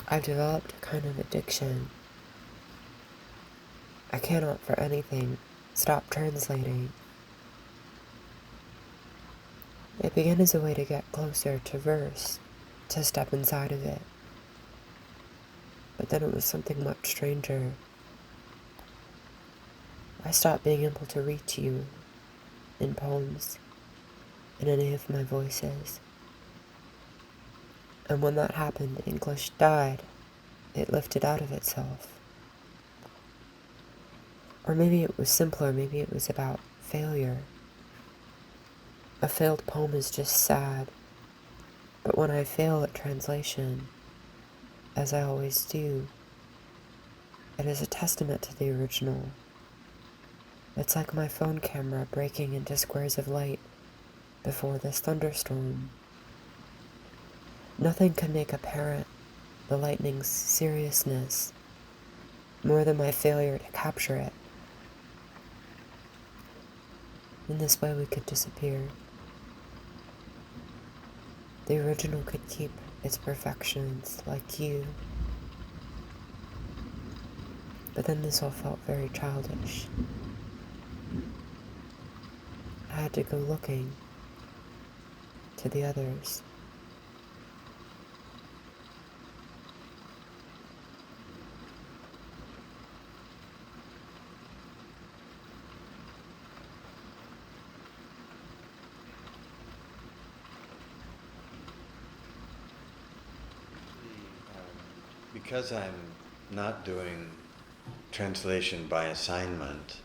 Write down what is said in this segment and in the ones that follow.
I've developed a kind of addiction. I cannot for anything stop translating. It began as a way to get closer to verse, to step inside of it. But then it was something much stranger. I stopped being able to reach you in poems, in any of my voices. And when that happened, English died. It lifted out of itself. Or maybe it was simpler, maybe it was about failure. A failed poem is just sad. But when I fail at translation, as I always do, it is a testament to the original. It's like my phone camera breaking into squares of light before this thunderstorm. Nothing can make apparent the lightning's seriousness more than my failure to capture it. In this way we could disappear. The original could keep its perfections, like you. But then this all felt very childish. I had to go looking to the others. Because I'm not doing translation by assignment,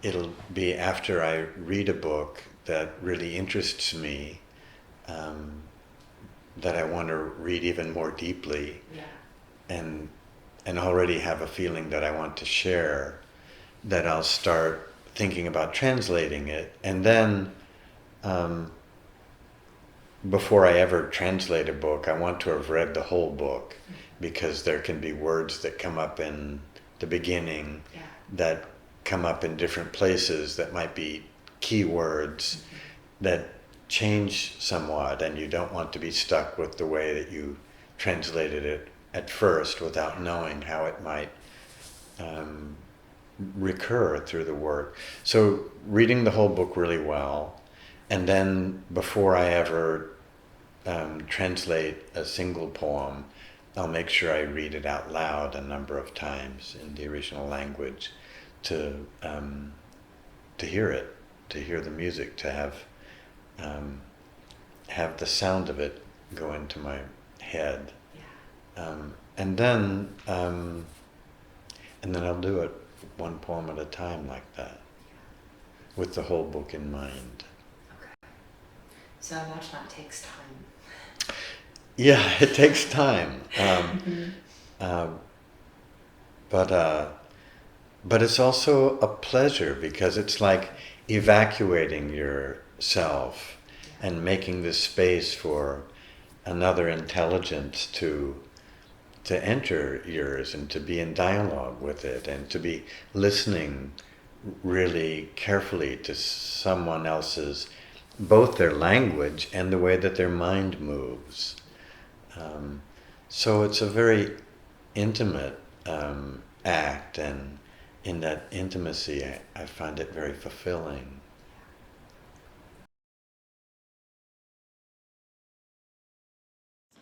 it'll be after I read a book that really interests me, that I want to read even more deeply, and already have a feeling that I want to share, that I'll start thinking about translating it. And then before I ever translate a book, I want to have read the whole book, because there can be words that come up in the beginning that come up in different places that might be key words that change somewhat, and you don't want to be stuck with the way that you translated it at first without knowing how it might recur through the work. So reading the whole book really well, and then before I ever translate a single poem, I'll make sure I read it out loud a number of times in the original language to hear it, to hear the music, to have the sound of it go into my head, and then I'll do it one poem at a time like that, with the whole book in mind. So I imagine that takes time. Yeah, it takes time, but it's also a pleasure, because it's like evacuating yourself and making this space for another intelligence to enter yours and to be in dialogue with it, and to be listening really carefully to someone else's, both their language and the way that their mind moves. So it's a very intimate act, and in that intimacy I find it very fulfilling.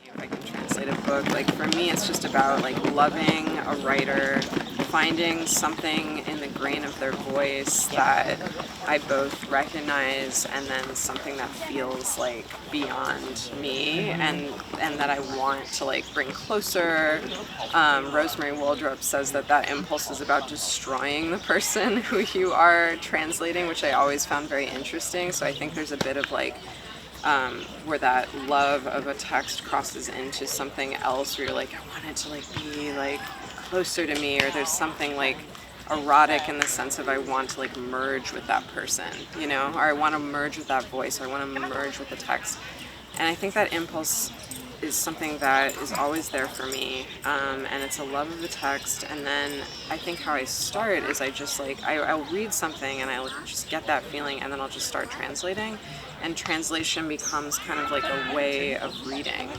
If I can translate a book, like for me it's just about like loving a writer, finding something in the grain of their voice that I both recognize, and then something that feels like beyond me, and that I want to like bring closer. Rosemary Waldrop says that impulse is about destroying the person who you are translating, which I always found very interesting. So I think there's a bit of like where that love of a text crosses into something else, where you're like, I want it to like be like closer to me, or there's something like erotic in the sense of I want to like merge with that person, you know, or I want to merge with that voice, or I want to merge with the text. And I think that impulse is something that is always there for me, and it's a love of the text. And then I think how I start is I just like I'll read something and I'll just get that feeling, and then I'll just start translating, and translation becomes kind of like a way of reading.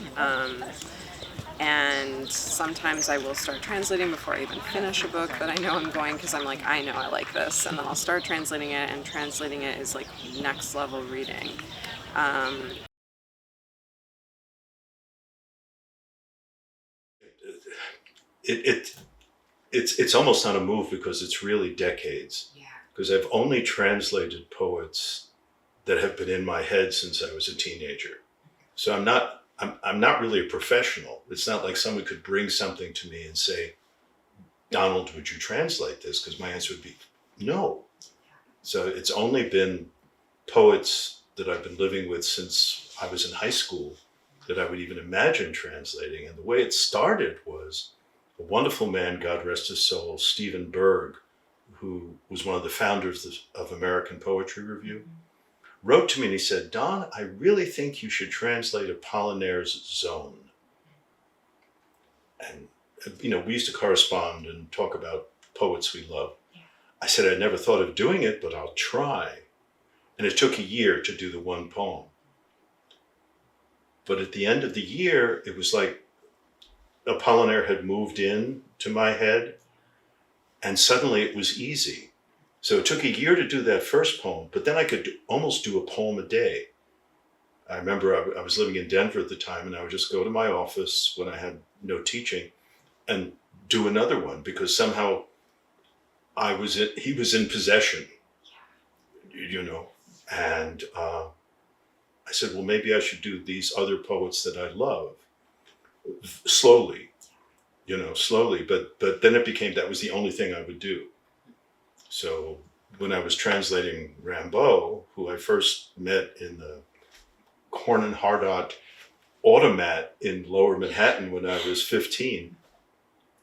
And sometimes I will start translating before I even finish a book that I know I'm going, because I'm like, I know I like this, and then I'll start translating it, and translating it is like next level reading. It's almost not a move because it's really decades. Yeah. Because I've only translated poets that have been in my head since I was a teenager. So I'm not really a professional. It's not like someone could bring something to me and say, Donald, would you translate this? Because my answer would be no. So it's only been poets that I've been living with since I was in high school that I would even imagine translating. And the way it started was a wonderful man, God rest his soul, Stephen Berg, who was one of the founders of American Poetry Review, wrote to me and he said, Don, I really think you should translate Apollinaire's Zone. And, you know, we used to correspond and talk about poets we love. Yeah. I said, I never thought of doing it, but I'll try. And it took a year to do the one poem. But at the end of the year, it was like Apollinaire had moved in to my head, and suddenly it was easy. So it took a year to do that first poem, but then I could almost do a poem a day. I remember I was living in Denver at the time, and I would just go to my office when I had no teaching and do another one, because somehow he was in possession, you know. And I said, well, maybe I should do these other poets that I love slowly, you know, slowly. But then it became that was the only thing I would do. So when I was translating Rimbaud, who I first met in the Horn and Hardot Automat in Lower Manhattan when I was 15,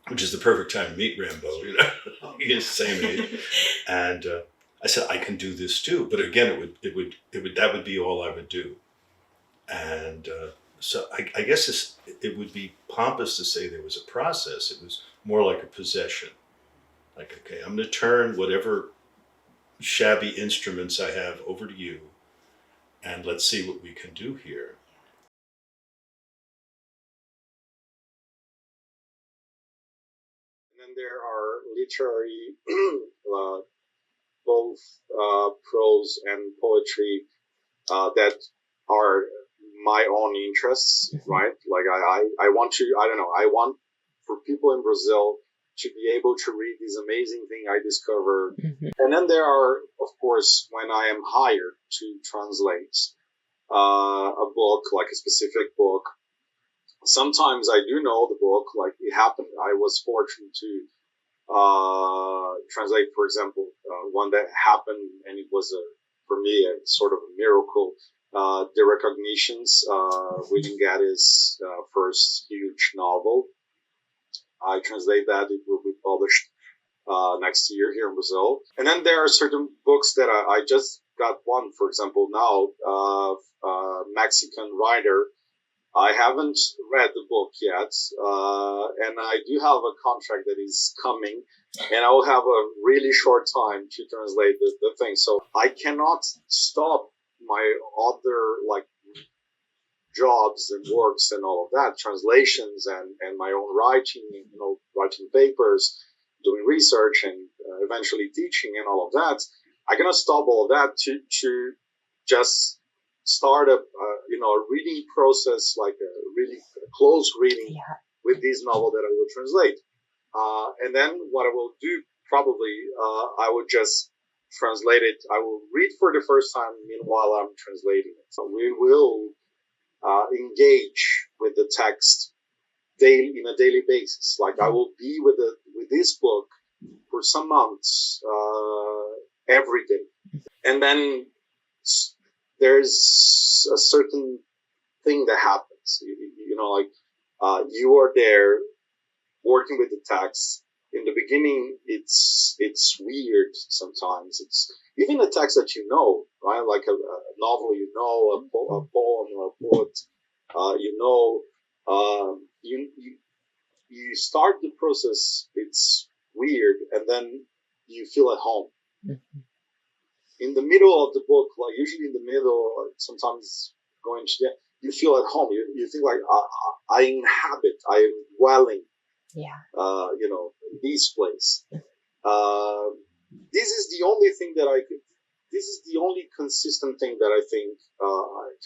which is the perfect time to meet Rimbaud, you know, he's the same age. And I said, I can do this too. But again, that would be all I would do. And so I guess it would be pompous to say there was a process. It was more like a possession. Like, okay, I'm going to turn whatever shabby instruments I have over to you, and let's see what we can do here. And then there are literary, both prose and poetry that are my own interests, right? Like I want to, I don't know, I want for people in Brazil to be able to read this amazing thing I discovered. And then there are, of course, when I am hired to translate a book, like a specific book, sometimes I do know the book, like it happened. I was fortunate to translate, for example, one that happened, and it was for me a sort of a miracle. The Recognitions, William Gaddis' first huge novel. I translate that; it will be published next year here in Brazil. And then there are certain books that I just got one, for example, now, Mexican writer. I haven't read the book yet, and I do have a contract that is coming, and I will have a really short time to translate the thing. So I cannot stop my other, like, jobs and works and all of that, translations and my own writing, you know, writing papers, doing research, and eventually teaching and all of that. I cannot stop all of that to just start a reading process, like a really close reading with this novel that I will translate. And then what I will do, probably, I will just translate it. I will read for the first time meanwhile I'm translating it. So we will engage with the text in a daily basis. Like I will be with this book for some months, every day. And then there's a certain thing that happens. You know, like you are there working with the text. In the beginning, it's weird sometimes. It's even a text that you know, right? Like a novel, you know, a poem or a poet, you know. You start the process. It's weird, and then you feel at home. In the middle of the book, like usually in the middle, sometimes going to the you feel at home. You think like, I inhabit, I am dwelling, Yeah. this place. This is the only thing that this is the only consistent thing that I think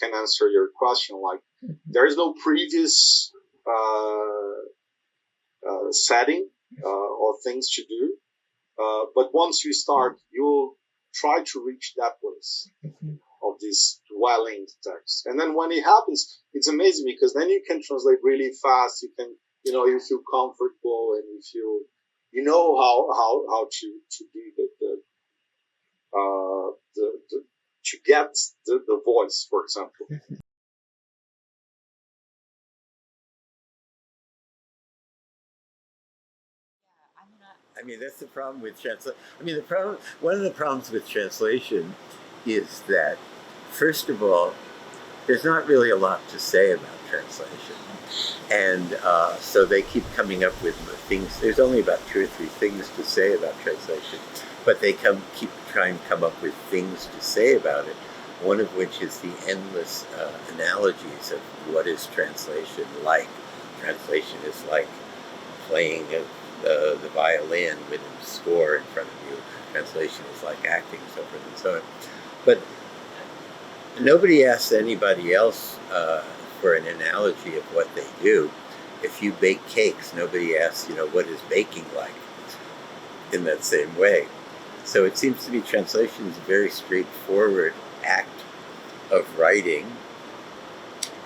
can answer your question. Like, there is no previous setting or things to do, but once you start, you'll try to reach that place of this dwelling text. And then when it happens, it's amazing, because then you can translate really fast. You can, you feel comfortable, and you know how to do to get the voice, for example. I mean, that's the problem with translation. I mean, one of the problems with translation is that, first of all, there's not really a lot to say about translation. And so they keep coming up with things. There's only about 2 or 3 things to say about translation, but they keep trying to come up with things to say about it, one of which is the endless analogies of what is translation like. Translation is like playing the violin with a score in front of you. Translation is like acting, so forth and so on. But nobody asks anybody else for an analogy of what they do. If you bake cakes, nobody asks, what is baking like in that same way. So it seems to me translation is a very straightforward act of writing,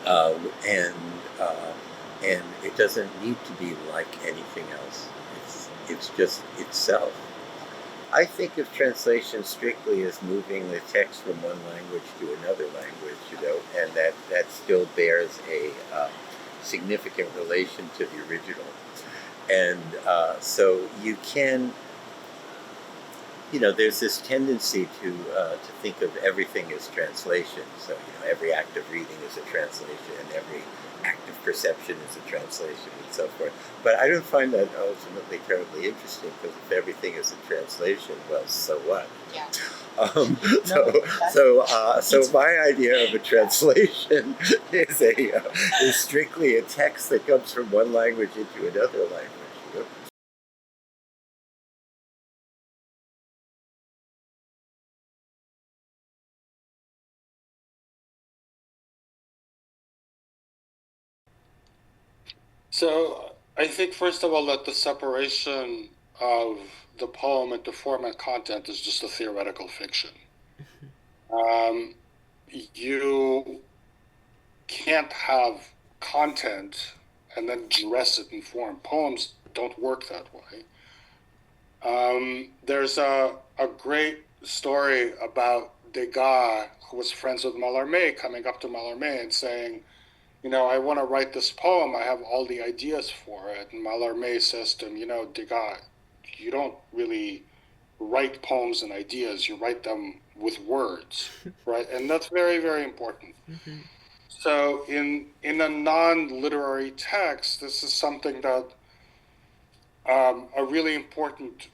and it doesn't need to be like anything else. It's just itself. I think of translation strictly as moving the text from one language to another language, and that still bears a significant relation to the original. And so you can, there's this tendency to think of everything as translation. So, every act of reading is a translation, and every act of perception is a translation, and so forth. But I don't find that ultimately terribly interesting, because if everything is a translation, well, so what? Yeah. So my idea of a translation is strictly a text that comes from one language into another language. So I think, first of all, that the separation of the poem into form and content is just a theoretical fiction. You can't have content and then dress it in form. Poems don't work that way. There's a great story about Degas, who was friends with Mallarmé, coming up to Mallarmé and saying, I want to write this poem. I have all the ideas for it. And Mallarmé says to him, Degas, you don't really write poems and ideas. You write them with words, right? And that's very, very important. Mm-hmm. So in a non-literary text, this is something that a really important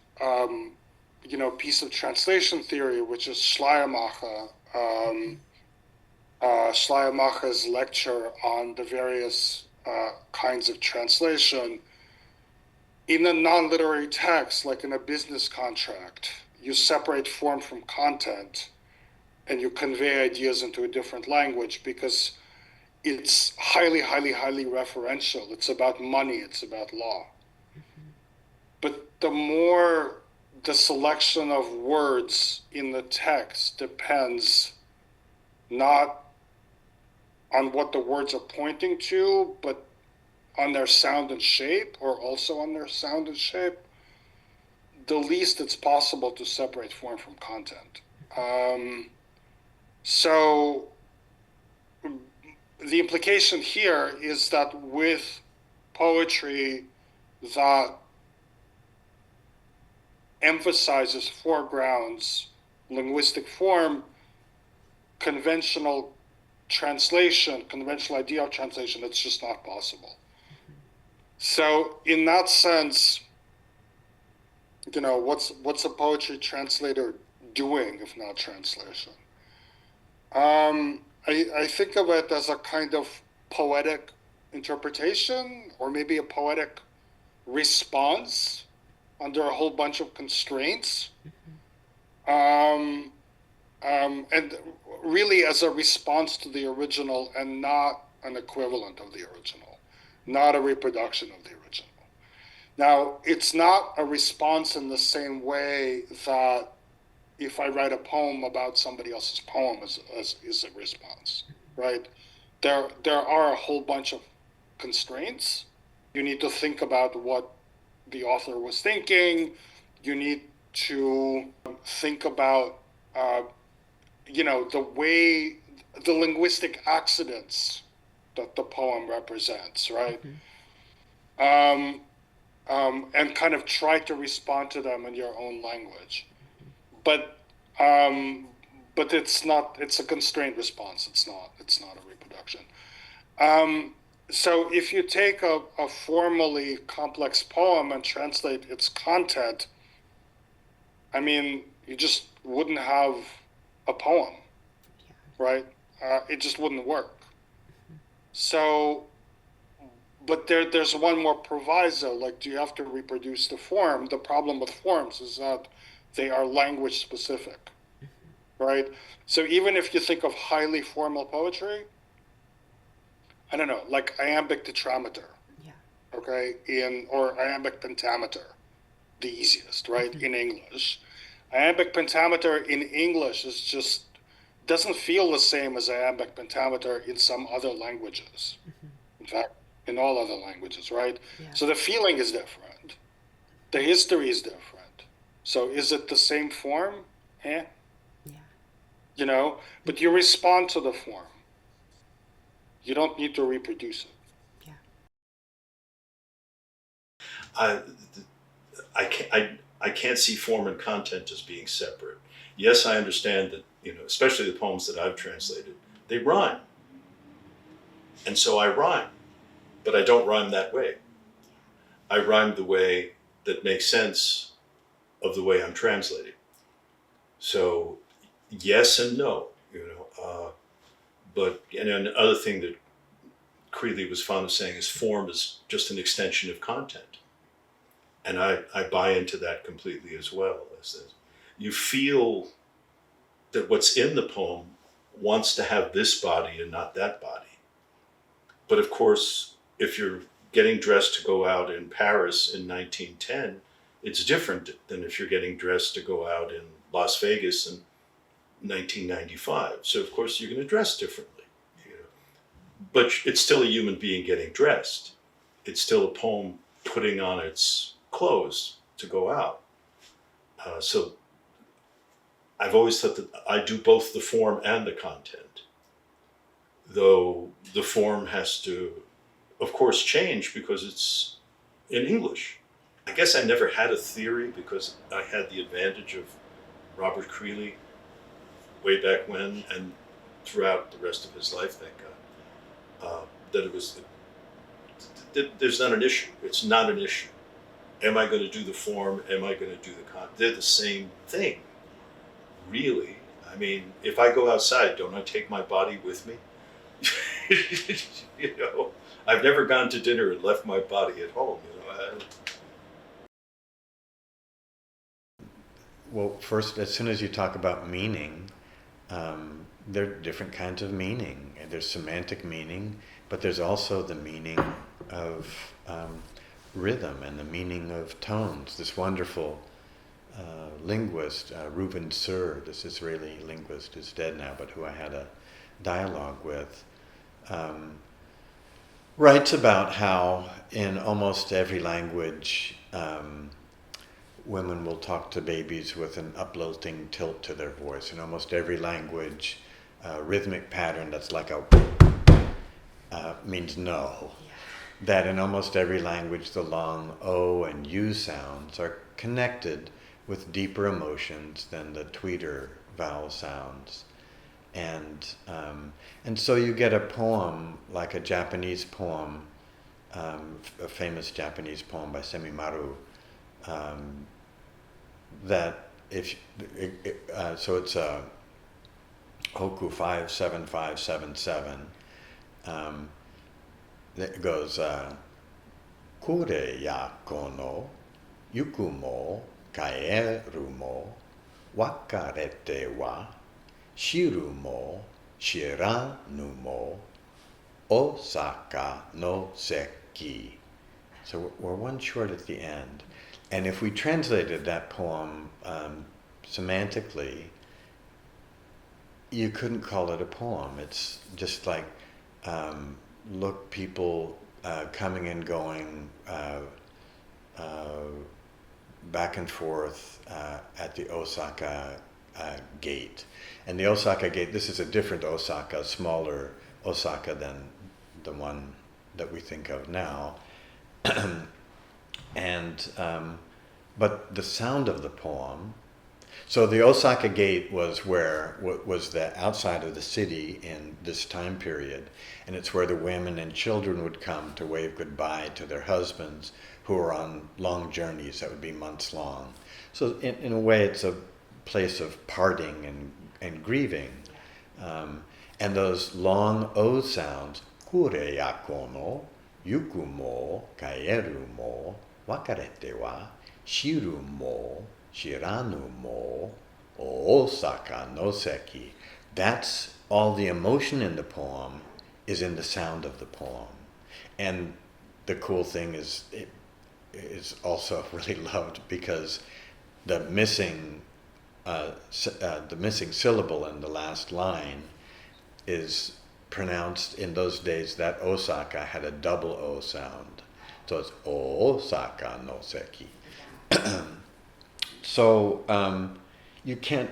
piece of translation theory, which is Schleiermacher. Schleiermacher's lecture on the various kinds of translation. In a non-literary text, like in a business contract, you separate form from content, and you convey ideas into a different language, because it's highly, highly, highly referential. It's about money. It's about law. Mm-hmm. But the more the selection of words in the text depends not on what the words are pointing to, but on their sound and shape, or also on their sound and shape, the least it's possible to separate form from content. So the implication here is that with poetry that emphasizes, foregrounds linguistic form, conventional translation, conventional idea of translation, it's just not possible. So in that sense, what's a poetry translator doing if not translation? I think of it as a kind of poetic interpretation, or maybe a poetic response under a whole bunch of constraints. And really as a response to the original and not an equivalent of the original, not a reproduction of the original. Now, it's not a response in the same way that if I write a poem about somebody else's poem is a response, right? There are a whole bunch of constraints. You need to think about what the author was thinking. You need to think about, the linguistic accidents that the poem represents, right? And kind of try to respond to them in your own language. But it's not. It's a constrained response. It's not a reproduction. So if you take a formally complex poem and translate its content, I mean, you just wouldn't have a poem, right? It just wouldn't work. So, but there's one more proviso. Like, do you have to reproduce the form? The problem with forms is that they are language specific, right? So even if you think of highly formal poetry, I don't know, like iambic tetrameter, okay, or iambic pentameter, the easiest, right, in English. Iambic pentameter in English doesn't feel the same as iambic pentameter in some other languages. In fact, in all other languages, right? So the feeling is different. The history is different. So is it the same form? But you respond to the form. You don't need to reproduce it. I can't see form and content as being separate. Yes, I understand that, especially the poems that I've translated, they rhyme. And so I rhyme, but I don't rhyme that way. I rhyme the way that makes sense of the way I'm translating. So yes and no, but another thing that Creeley was fond of saying is form is just an extension of content. And I buy into that completely as well. You feel that what's in the poem wants to have this body and not that body. But of course, if you're getting dressed to go out in Paris in 1910, it's different than if you're getting dressed to go out in Las Vegas in 1995. So of course you're going to dress differently. But it's still a human being getting dressed. It's still a poem putting on its clothes to go out. So I've always thought that I do both the form and the content, though the form has to, of course, change because it's in English. I guess I never had a theory because I had the advantage of Robert Creeley way back when and throughout the rest of his life, thank God, that it was, there's not an issue. It's not an issue. Am I going to do the form? Am I going to do the content? They're the same thing, really. I mean, if I go outside, don't I take my body with me? I've never gone to dinner and left my body at home. Well, first, as soon as you talk about meaning, there are different kinds of meaning. There's semantic meaning, but there's also the meaning of rhythm and the meaning of tones. This wonderful linguist, Reuben Sur, this Israeli linguist, is dead now, but who I had a dialogue with, writes about how in almost every language, women will talk to babies with an uplilting tilt to their voice. In almost every language, rhythmic pattern that's like a means no. That in almost every language, the long O and U sounds are connected with deeper emotions than the tweeter vowel sounds. And so you get a poem, like a Japanese poem, a famous Japanese poem by Semimaru, that so it's Hoku 57577. It goes, Kure ya kono, yuku mo, kaeru mo, wakarete wa, shiru mo, shiranu mo, Osaka no seki. So we're one short at the end. And if we translated that poem semantically, you couldn't call it a poem. It's just like, look, people coming and going, back and forth at the Osaka gate. And the Osaka gate, this is a different Osaka, smaller Osaka than the one that we think of now. And but the sound of the poem, so the Osaka gate was where was the outside of the city in this time period, and it's where the women and children would come to wave goodbye to their husbands who were on long journeys that would be months long. So in a way, it's a place of parting and grieving. And those long O sounds, kure yako no, yuku mo, kaeru mo, wakarete wa, shiru mo, shiranu mo, Osaka no seki. That's all the emotion in the poem is in the sound of the poem. And the cool thing is it is also really loved because the missing syllable in the last line is pronounced in those days. That Osaka had a double O sound. So it's Osaka no seki. So you can't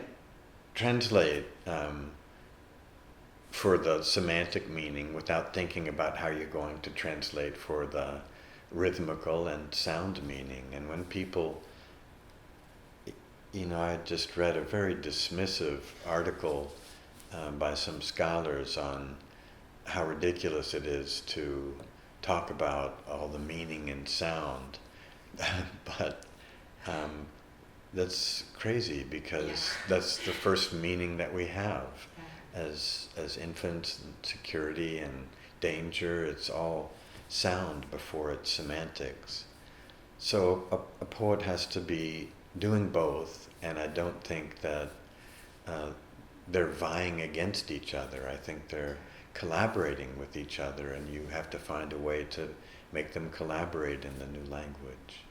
translate for the semantic meaning without thinking about how you're going to translate for the rhythmical and sound meaning. And when people, I just read a very dismissive article by some scholars on how ridiculous it is to talk about all the meaning in sound. But that's crazy because that's the first meaning that we have as infants, and security and danger. It's all sound before it's semantics. So a poet has to be doing both, and I don't think that they're vying against each other. I think they're collaborating with each other, and you have to find a way to make them collaborate in the new language.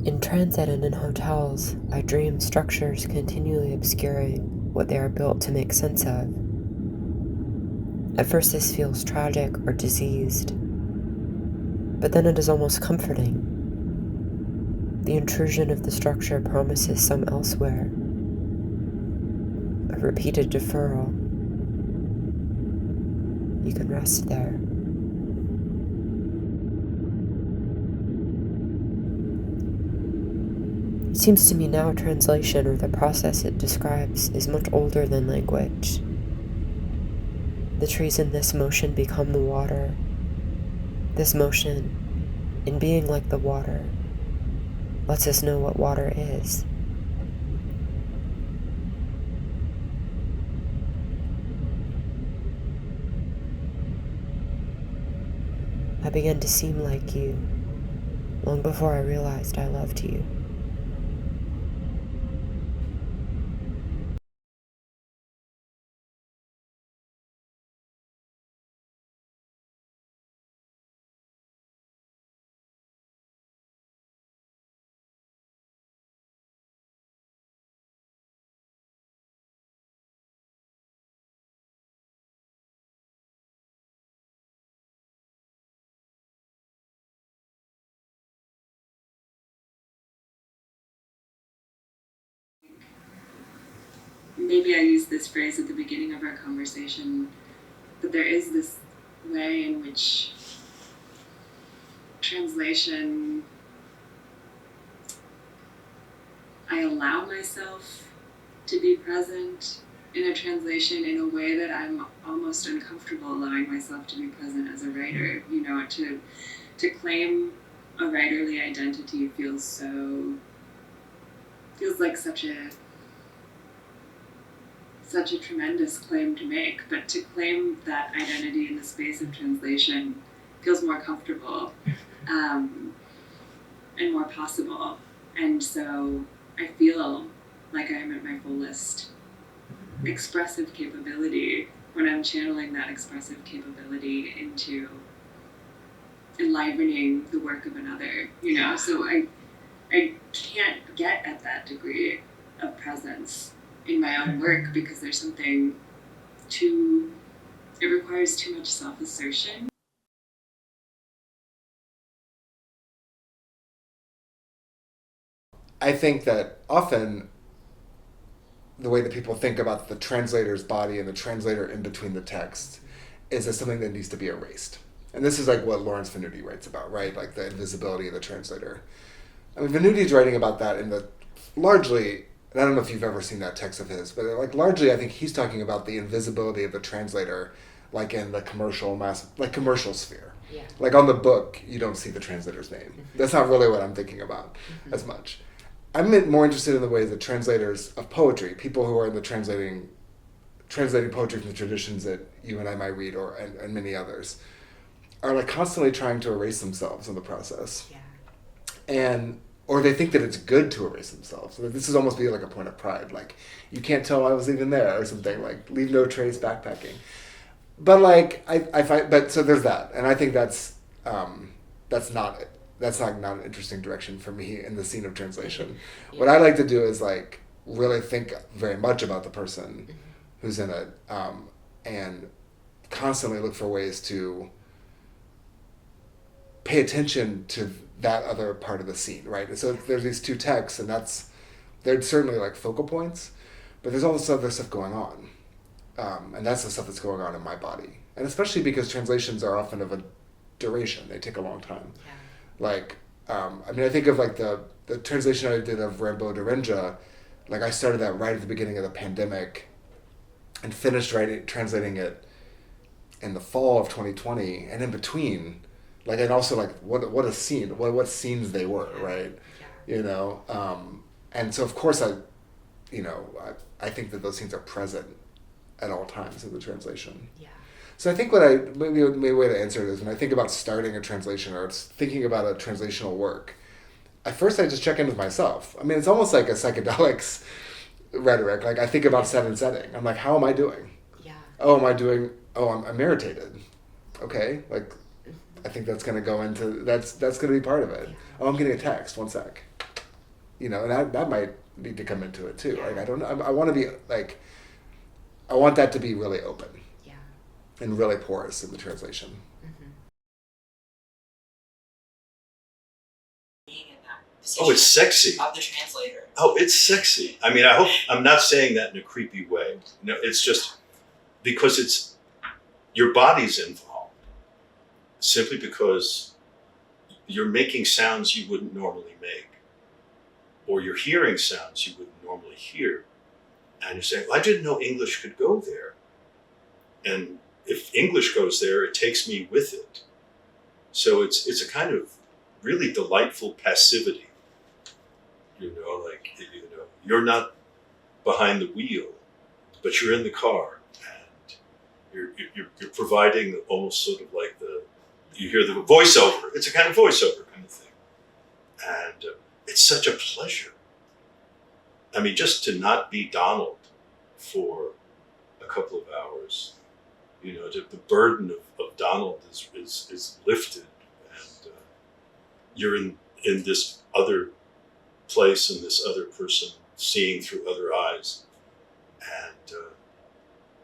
In transit and in hotels, I dream structures continually obscuring what they are built to make sense of. At first this feels tragic or diseased, but then it is almost comforting. The intrusion of the structure promises some elsewhere, a repeated deferral. You can rest there. It seems to me now translation, or the process it describes, is much older than language. The trees in this motion become the water. This motion, in being like the water, lets us know what water is. I began to seem like you long before I realized I loved you. maybe I used this phrase at the beginning of our conversation, but there is this way in which translation, I allow myself to be present in a translation in a way that I'm almost uncomfortable allowing myself to be present as a writer. You know, to claim a writerly identity feels like such a tremendous claim to make, but to claim that identity in the space of translation feels more comfortable and more possible. And so I feel like I'm at my fullest expressive capability when I'm channeling that expressive capability into enlivening the work of another, you know? So I can't get at that degree of presence in my own work because there's something it requires too much self-assertion. I think that often the way that people think about the translator's body and the translator in between the text is as something that needs to be erased. And this is like what Lawrence Venuti writes about, right? Like the invisibility of the translator. I mean, Venuti's writing about that in the largely, and I don't know if you've ever seen that text of his, but like largely I think he's talking about the invisibility of the translator, like in the commercial sphere. Yeah. Like on the book, you don't see the translator's name. Mm-hmm. That's not really what I'm thinking about as much. I'm more interested in the ways that translators of poetry, people who are in the translating poetry from the traditions that you and I might read, and many others, are like constantly trying to erase themselves in the process. Yeah. Or they think that it's good to erase themselves. So this is almost be like a point of pride, like you can't tell I was even there or something, like leave no trace backpacking. But like I find, but so there's that, and I think that's not an interesting direction for me in the scene of translation. Yeah. What I like to do is like really think very much about the person who's in it, and constantly look for ways to pay attention to that other part of the scene, right? So there's these two texts, and they're certainly like focal points, but there's all this other stuff going on, and that's the stuff that's going on in my body, and especially because translations are often of a duration; they take a long time. Yeah. Like, I mean, I think of like the translation I did of Rambo Dorinja, like I started that right at the beginning of the pandemic, and finished translating it in the fall of 2020, and in between. Like, and also like what a scene, what scenes they were, right? Yeah. You know, and so of course I think that those scenes are present at all times in the translation. Yeah. So I think maybe a way to answer it is when I think about starting a translation or thinking about a translational work, at first I just check in with myself. I mean, it's almost like a psychedelics rhetoric. Like I think about set and setting. I'm like, how am I doing? Yeah. I'm irritated. Okay, like. I think that's going to go into that's going to be part of it. Yeah. Oh, I'm getting a text. One sec. You know, and that might need to come into it too. Yeah. Like I don't know. I want to be like, I want that to be really open. Yeah. And really porous in the translation. Mm-hmm. Being in that position. Oh, it's sexy. Of the translator. Oh, it's sexy. I mean, I hope I'm not saying that in a creepy way. No, it's just because it's your body's involved. Simply because you're making sounds you wouldn't normally make, or you're hearing sounds you wouldn't normally hear, and you're saying, well, I didn't know English could go there. And if English goes there, it takes me with it. So it's a kind of really delightful passivity. You know, like, you know, you're not behind the wheel, but you're in the car, and you're providing almost sort of like you hear the voiceover. It's a kind of voiceover kind of thing. And it's such a pleasure. I mean, just to not be Donald for a couple of hours, you know, the burden of Donald is lifted, and you're in this other place and this other person seeing through other eyes. And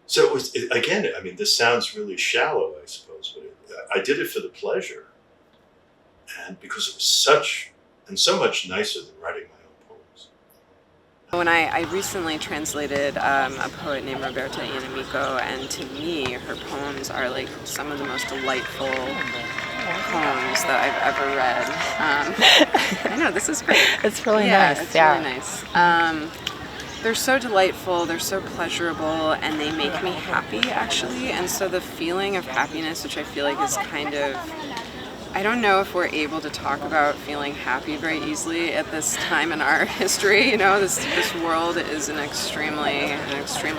so it was, again, I mean, this sounds really shallow, I suppose, but I did it for the pleasure, and because it was so much nicer than writing my own poems. When I recently translated a poet named Roberta Iannamico, and to me, her poems are like some of the most delightful poems that I've ever read. I know, this is great. It's really yeah, nice. It's really nice. They're so delightful, they're so pleasurable, and they make me happy, actually. And so the feeling of happiness, which I feel like is kind of, I don't know if we're able to talk about feeling happy very easily at this time in our history. You know, this world is an extremely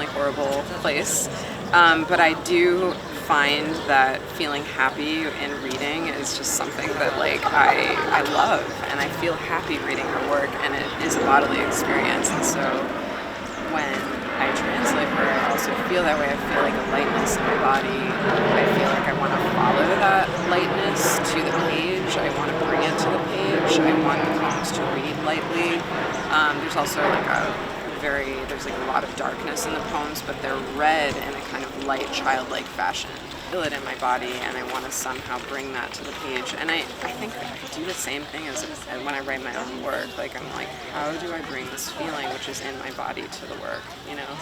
horrible place. But I do find that feeling happy in reading is just something that like I love, and I feel happy reading her work, and it is a bodily experience. And so when I translate her, I also feel that way. I feel like a lightness in my body. I feel like I want to follow that lightness to the page. I want to bring it to the page. I want the poems to read lightly. There's also like there's like a lot of darkness in the poems, but they're read in a kind of light, childlike fashion. I feel it in my body, and I want to somehow bring that to the page. And I think I do the same thing as when I write my own work. Like, I'm like, how do I bring this feeling which is in my body to the work, you know?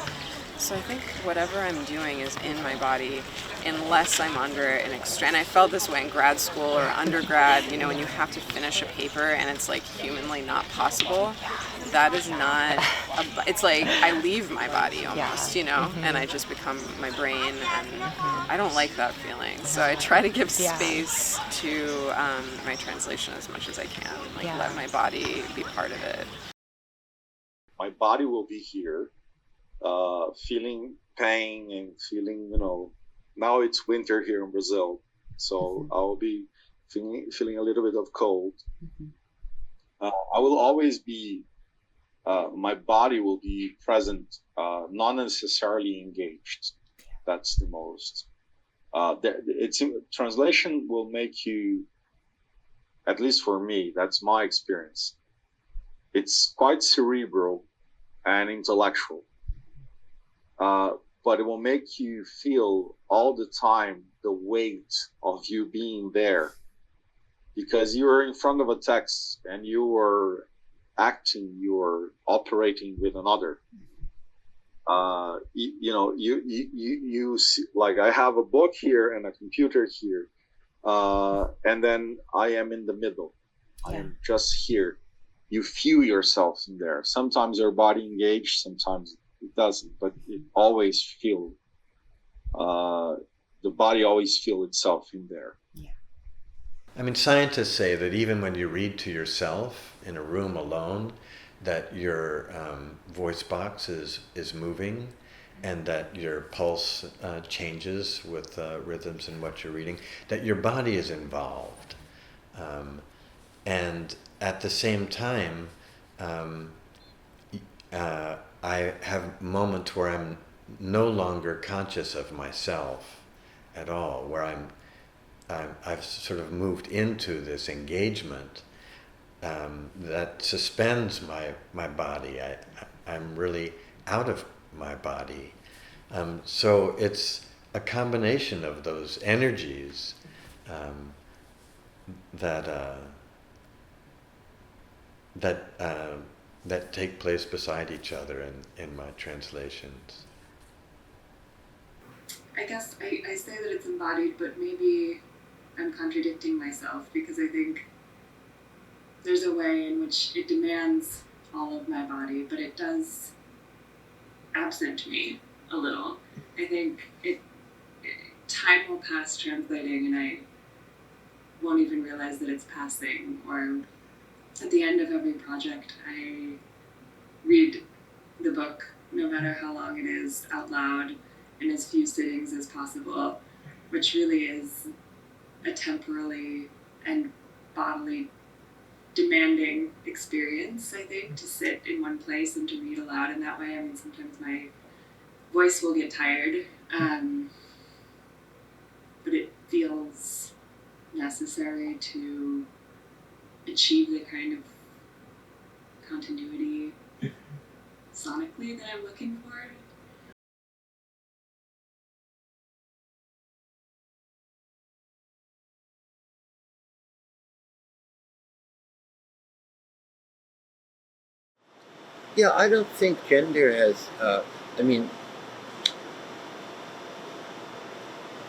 So I think whatever I'm doing is in my body, unless I'm under an and I felt this way in grad school or undergrad, you know, when you have to finish a paper and it's like humanly not possible. That is not, it's like I leave my body almost, you know, and I just become my brain, and I don't like that feeling. So I try to give space to my translation as much as I can, like let my body be part of it. My body will be here, feeling pain and feeling, you know, now it's winter here in Brazil, so I'll be feeling a little bit of cold. I will always be, my body will be present, not necessarily engaged. That's the most. Translation will make you, at least for me, that's my experience. It's quite cerebral and intellectual. But it will make you feel all the time the weight of you being there, because you are in front of a text and you are acting, you are operating with another. You see, like I have a book here and a computer here, and then I am in the middle. I am just here. You feel yourself in there. Sometimes your body engaged, sometimes it doesn't, but it always feel, the body always feel itself in there. I mean, scientists say that even when you read to yourself in a room alone, that your voice box is moving, and that your pulse changes with rhythms in what you're reading, that your body is involved. And at the same time, I have moments where I'm no longer conscious of myself at all, where I've sort of moved into this engagement that suspends my body. I'm really out of my body. So it's a combination of those energies that take place beside each other in my translations. I guess I say that it's embodied, but maybe I'm contradicting myself, because I think there's a way in which it demands all of my body, but it does absent me a little. I think time will pass translating, and I won't even realize that it's passing. Or at the end of every project, I read the book, no matter how long it is, out loud in as few sittings as possible, which really is a temporally and bodily demanding experience, I think, to sit in one place and to read aloud in that way. I mean, sometimes my voice will get tired, but it feels necessary to achieve the kind of continuity sonically that I'm looking for. Yeah, I don't think gender has. I mean,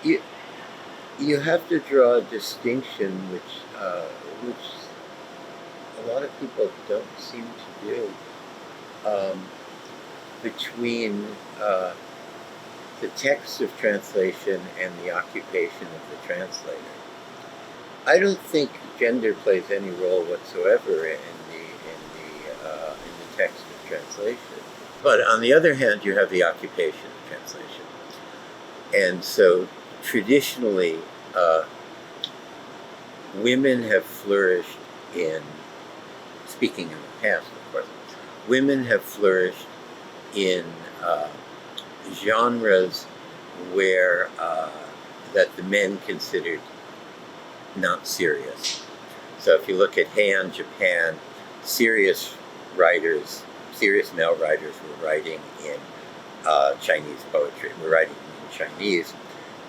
you you have to draw a distinction, which a lot of people don't seem to do, between the text of translation and the occupation of the translator. I don't think gender plays any role whatsoever in the text of translation. But on the other hand, you have the occupation of translation, and so traditionally, women have flourished in, speaking in the past, of course, women have flourished in genres where that the men considered not serious. So if you look at Heian, Japan, serious male writers were writing in Chinese poetry, were writing in Chinese,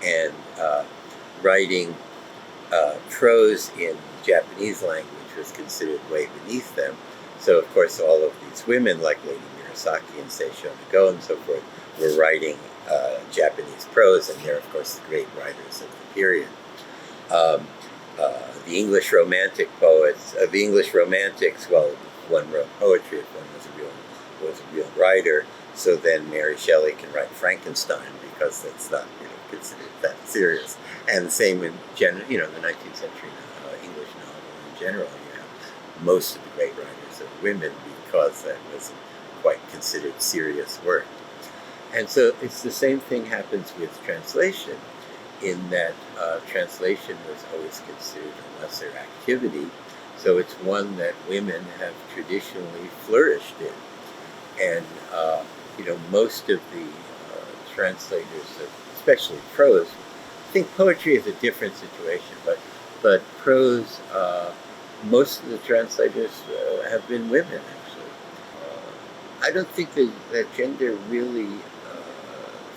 and writing prose in Japanese language was considered way beneath them. So of course all of these women, like Lady Murasaki and Seisho Nago and so forth, were writing Japanese prose, and they're of course the great writers of the period. The English Romantic poets, the English Romantics, well, one wrote poetry, if one was a real writer. So then Mary Shelley can write Frankenstein because that's not considered that serious. And the same in the 19th century English novel in general. You have most of the great writers are women because that wasn't quite considered serious work. And so it's the same thing happens with translation, in that translation was always considered a lesser activity. So it's one that women have traditionally flourished in. And most of the translators of especially prose, I think poetry is a different situation, but prose, most of the translators have been women, actually. I don't think that gender really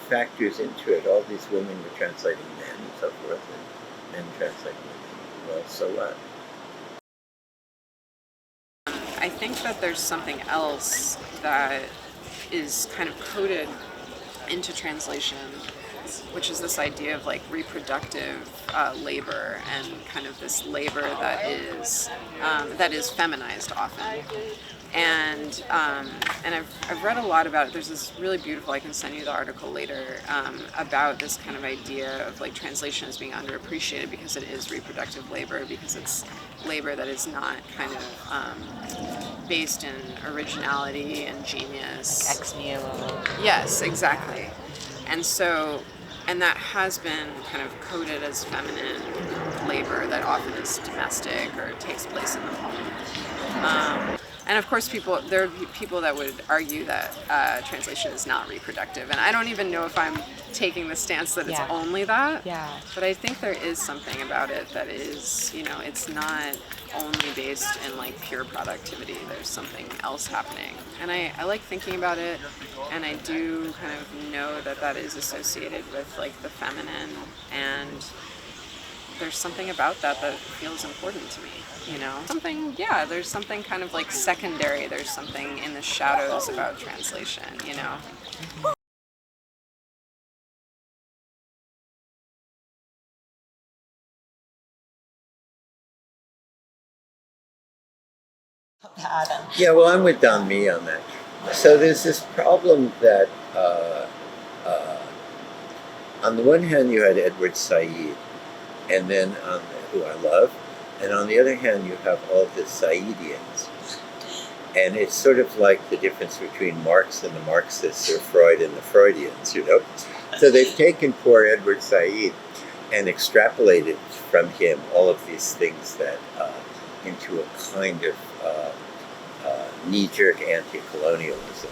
factors into it. All these women were translating men and so forth, and men translating women. Well, so what? I think that there's something else that is kind of coded into translation, which is this idea of like reproductive labor, and kind of this labor that is feminized often. And I've read a lot about it. There's this really beautiful, I can send you the article later, about this kind of idea of like translation as being underappreciated because it is reproductive labor, because it's labor that is not kind of based in originality and genius. Like ex nihilo. Yes, exactly. And that has been kind of coded as feminine labor that often is domestic or takes place in the home. And of course, there are people that would argue that translation is not reproductive. And I don't even know if I'm taking the stance that it's only that. Yeah. But I think there is something about it that is, it's not only based in like pure productivity. There's something else happening. And I like thinking about it. And I do kind of know that is associated with like the feminine, and there's something about that feels important to me, there's something kind of like secondary, there's something in the shadows about translation, Yeah, well, I'm with Don Me on that. So there's this problem that on the one hand you had Edward Said, and then who I love, and on the other hand you have all the Saidians. And it's sort of like the difference between Marx and the Marxists, or Freud and the Freudians, So they've taken poor Edward Said and extrapolated from him all of these things that into a kind of knee-jerk anti-colonialism,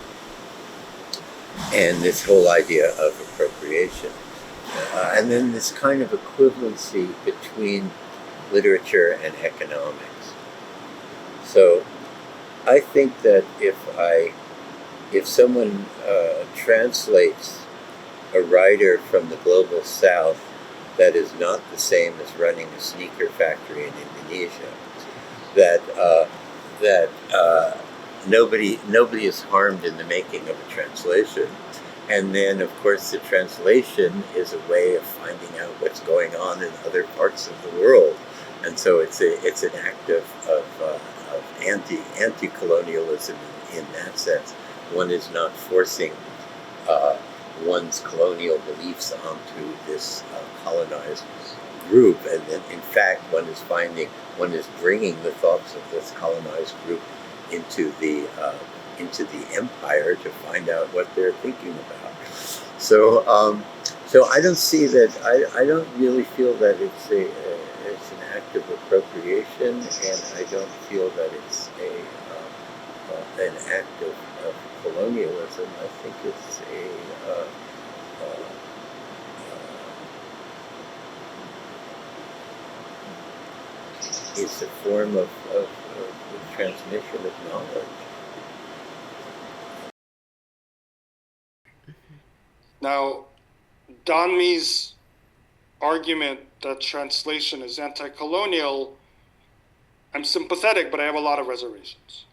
and this whole idea of appropriation. And then this kind of equivalency between literature and economics. So I think that if someone translates a writer from the global south, that is not the same as running a sneaker factory in Indonesia, that nobody is harmed in the making of a translation. And then, of course, the translation is a way of finding out what's going on in other parts of the world. And so it's an act of anti-colonialism in that sense. One is not forcing one's colonial beliefs onto this colonized group, and then, in fact, one is bringing the thoughts of this colonized group into the empire to find out what they're thinking about. So I don't see that. I don't really feel that it's an act of appropriation, and I don't feel that it's an act of colonialism. I think it's it's a form of transmission of knowledge. Now, Donmi's argument that translation is anti-colonial, I'm sympathetic, but I have a lot of reservations.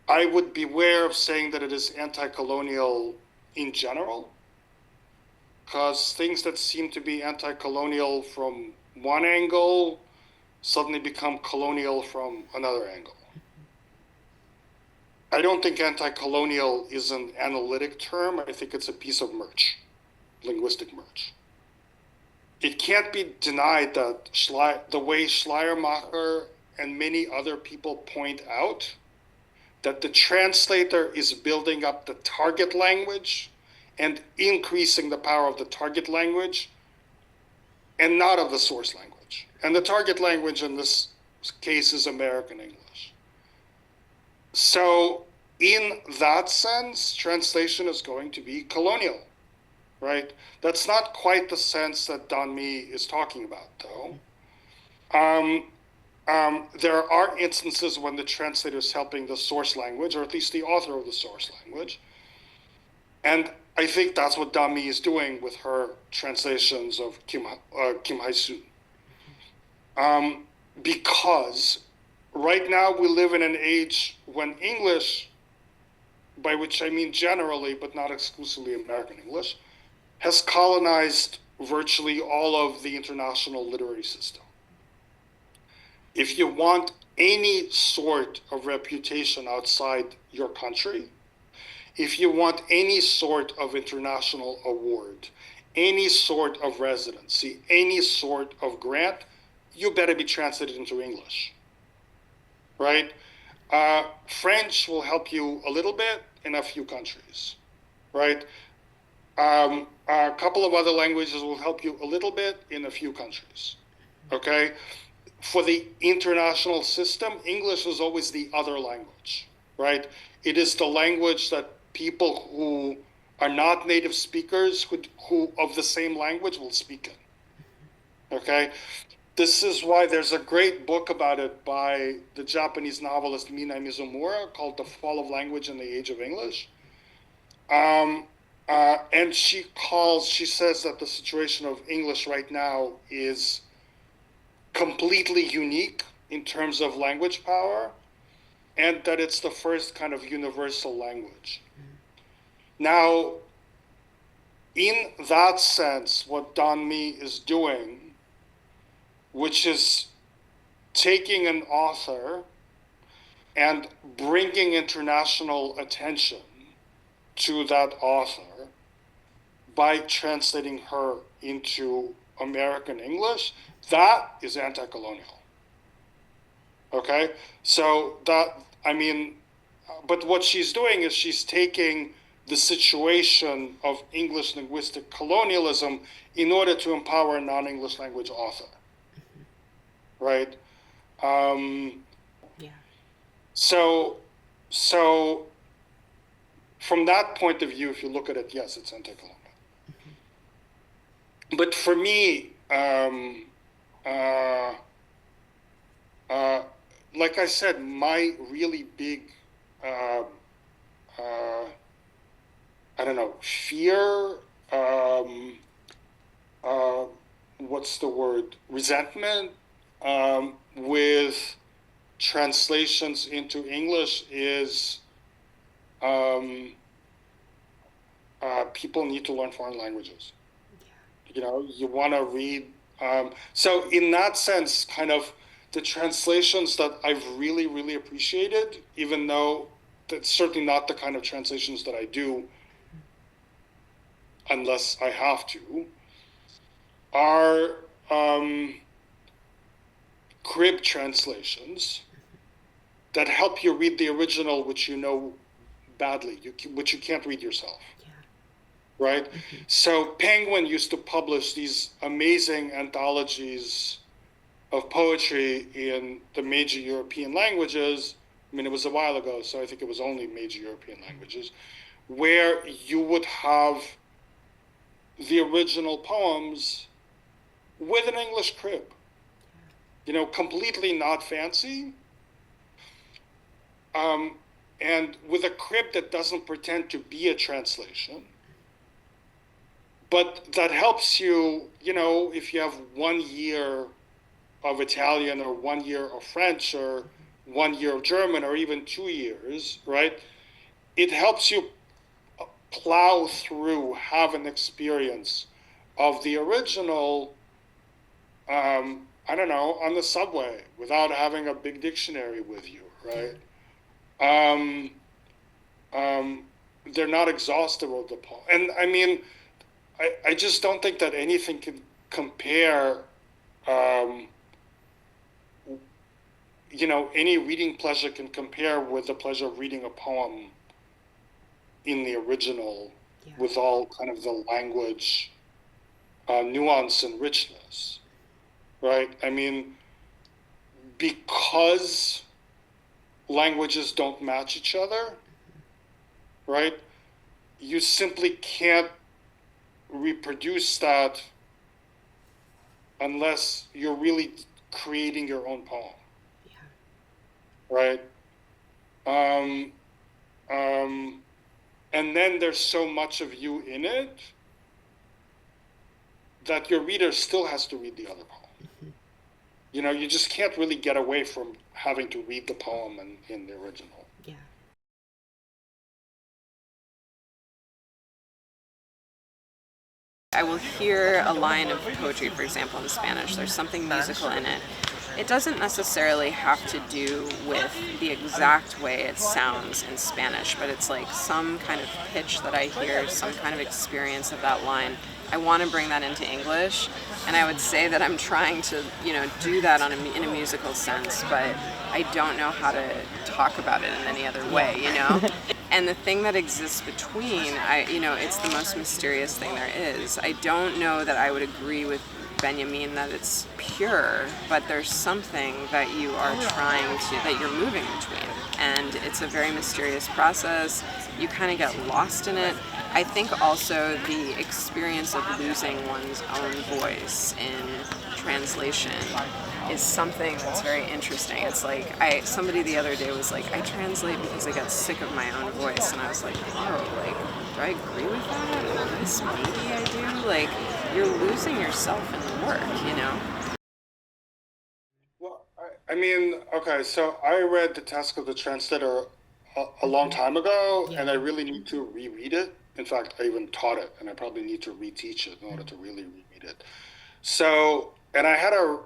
I would beware of saying that it is anti-colonial in general, because things that seem to be anti-colonial from one angle suddenly become colonial from another angle. I don't think anti-colonial is an analytic term. I think it's a piece of merch, linguistic merch. It can't be denied that the way Schleiermacher and many other people point out, that the translator is building up the target language and increasing the power of the target language and not of the source language. And the target language in this case is American English. So in that sense, translation is going to be colonial, right? That's not quite the sense that Donmi is talking about, though. There are instances when the translator is helping the source language, or at least the author of the source language. And I think that's what Donmi is doing with her translations of Kim Hai-soon. Because right now we live in an age when English, by which I mean generally, but not exclusively American English, has colonized virtually all of the international literary system. If you want any sort of reputation outside your country, if you want any sort of international award, any sort of residency, any sort of grant, you better be translated into English, right? French will help you a little bit in a few countries, right? A couple of other languages will help you a little bit in a few countries, okay? For the international system, English is always the other language, right? It is the language that people who are not native speakers who of the same language will speak in, okay? This is why there's a great book about it by the Japanese novelist Mina Mizumura called The Fall of Language in the Age of English. And she says that the situation of English right now is completely unique in terms of language power, and that it's the first kind of universal language. Now, in that sense, what Donmi is doing, which is taking an author and bringing international attention to that author by translating her into American English, that is anti-colonial. Okay? So that, I mean, but what she's doing is she's taking the situation of English linguistic colonialism in order to empower a non-English language author. Right? Yeah. So from that point of view, if you look at it, yes, it's anti-colonial. Mm-hmm. But for me, like I said, my really big, fear, what's the word, resentment, with translations into English is people need to learn foreign languages. You know, you want to read. So in that sense, kind of the translations that I've really, really appreciated, even though that's certainly not the kind of translations that I do unless I have to, are crib translations that help you read the original, which you know badly, which you can't read yourself. Right? So Penguin used to publish these amazing anthologies of poetry in the major European languages. I mean, it was a while ago, so I think it was only major European languages, where you would have the original poems with an English crib. You know, completely not fancy. And with a crib that doesn't pretend to be a translation. But that helps you, you know, if you have 1 year of Italian or 1 year of French or 1 year of German or even 2 years, right? It helps you plow through, have an experience of the original, I don't know, on the subway without having a big dictionary with you, right? They're not exhaustive, the poem. And I mean, I just don't think that anything can compare, you know, any reading pleasure can compare with the pleasure of reading a poem in the original with all kind of the language, nuance and richness, right? I mean, because languages don't match each other, right? You simply can't reproduce that unless you're really creating your own poem, right? And then there's so much of you in it that your reader still has to read the other poem. You know, you just can't really get away from having to read the poem in the original. I will hear a line of poetry, for example, in Spanish. There's something musical in it. It doesn't necessarily have to do with the exact way it sounds in Spanish, but it's like some kind of pitch that I hear, some kind of experience of that line. I want to bring that into English, and I would say that I'm trying to, you know, do that in a musical sense, but I don't know how to talk about it in any other way, you know? And the thing that exists between, it's the most mysterious thing there is. I don't know that I would agree with Benjamin that it's pure, but there's something that you are that you're moving between. And it's a very mysterious process. You kind of get lost in it. I think also the experience of losing one's own voice in translation is something that's very interesting. It's like, somebody the other day was like, I translate because I got sick of my own voice. And I was like, oh, like, do I agree with that? I guess maybe I do. Like, you're losing yourself in the work, you know? Well, I mean, okay, so I read The Task of the Translator a long time ago, and I really need to reread it. In fact, I even taught it, and I probably need to reteach it in order to really reread it. So, and I had a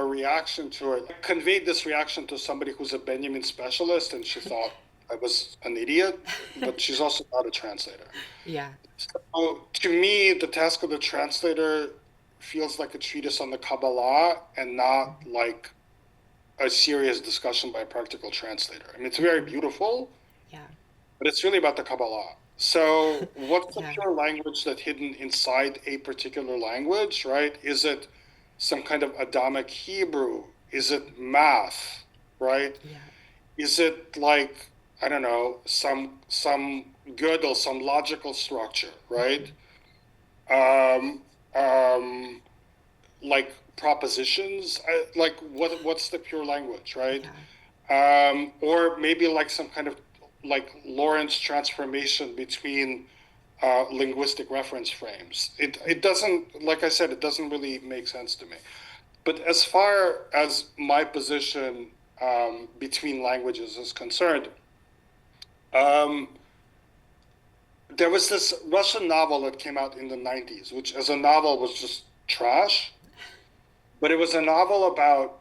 reaction to it. I conveyed this reaction to somebody who's a Benjamin specialist, and she thought I was an idiot, but she's also not a translator. Yeah. So to me, The Task of the Translator feels like a treatise on the Kabbalah and not like a serious discussion by a practical translator. I mean, it's very beautiful, but it's really about the Kabbalah. So what's the pure language that's hidden inside a particular language, right? Is it some kind of Adamic Hebrew? Is it math, right? Is it like, I don't know, some Gödel, some logical structure, right? Like propositions, like what's the pure language, right? Or maybe like some kind of like Lorentz transformation between linguistic reference frames. It doesn't, like I said, it doesn't really make sense to me. But as far as my position between languages is concerned. There was this Russian novel that came out in the 90s, which as a novel was just trash, but it was a novel about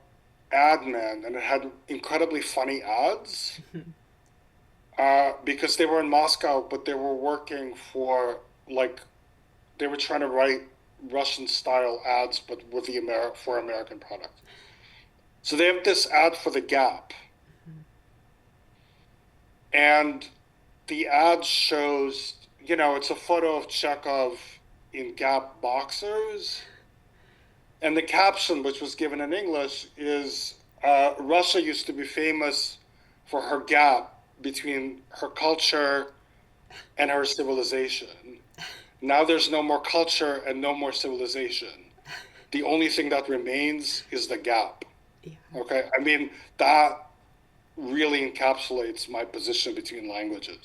ad men, and it had incredibly funny ads because they were in Moscow, but they were working for, like, they were trying to write Russian-style ads, but with for American product. So they have this ad for the Gap, and the ad shows, it's a photo of Chekhov in Gap boxers. And the caption, which was given in English, is Russia used to be famous for her gap between her culture and her civilization. Now there's no more culture and no more civilization. The only thing that remains is the gap. Yeah. Okay? I mean, that really encapsulates my position between languages.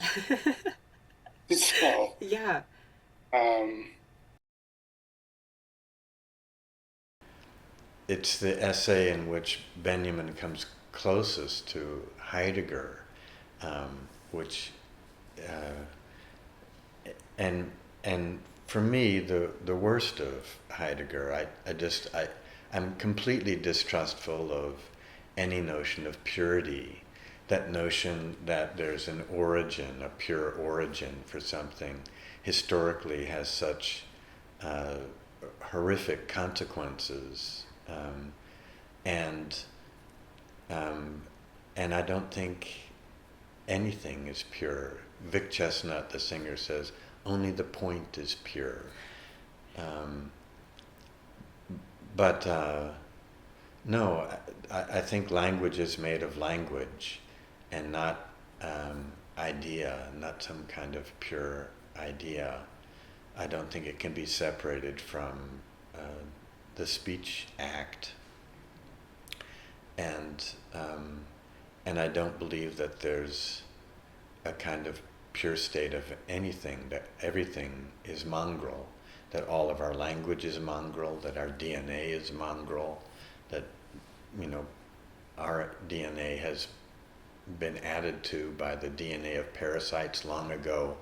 So, yeah. It's the essay in which Benjamin comes closest to Heidegger, which, and for me, the worst of Heidegger. I'm completely distrustful of any notion of purity. That notion that there's an origin, a pure origin for something, historically has such horrific consequences. And I don't think anything is pure. Vic Chestnut, the singer, says, only the point is pure. No, I think language is made of language and not idea, not some kind of pure idea. I don't think it can be separated from the speech act, and I don't believe that there's a kind of pure state of anything, that everything is mongrel, that all of our language is mongrel, that our DNA is mongrel, that our DNA has been added to by the DNA of parasites long ago,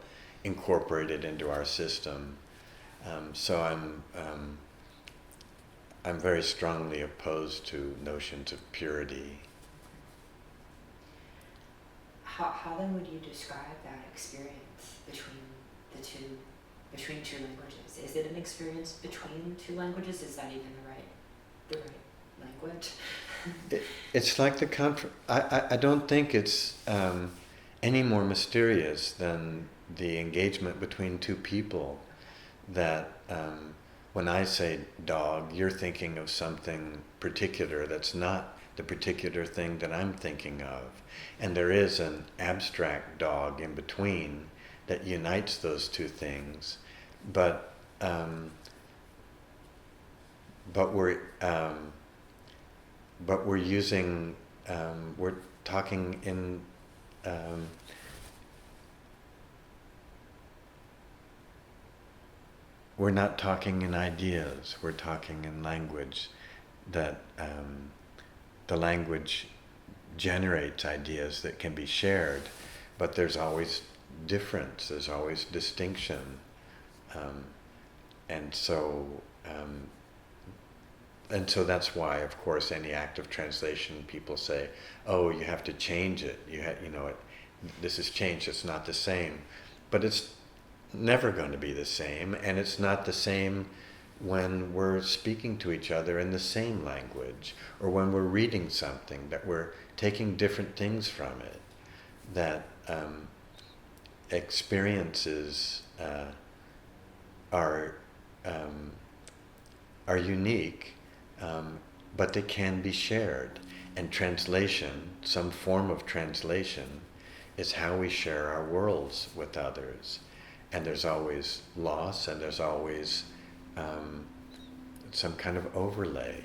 incorporated into our system. So I'm very strongly opposed to notions of purity. How then would you describe that experience between two languages? Is it an experience between two languages? Is that even the right language? It's like I don't think it's any more mysterious than the engagement between two people. That when I say dog, you're thinking of something particular that's not the particular thing that I'm thinking of. And there is an abstract dog in between that unites those two things. But we're using, we're talking in, we're not talking in ideas, we're talking in language that the language generates ideas that can be shared, but there's always difference, there's always distinction. And so that's why, of course, any act of translation, people say, oh, you have to change it. This is changed, it's not the same. But it's never going to be the same, and it's not the same when we're speaking to each other in the same language, or when we're reading something, that we're taking different things from it, that experiences are unique, but they can be shared. And translation, some form of translation, is how we share our worlds with others. And there's always loss, and there's always some kind of overlay.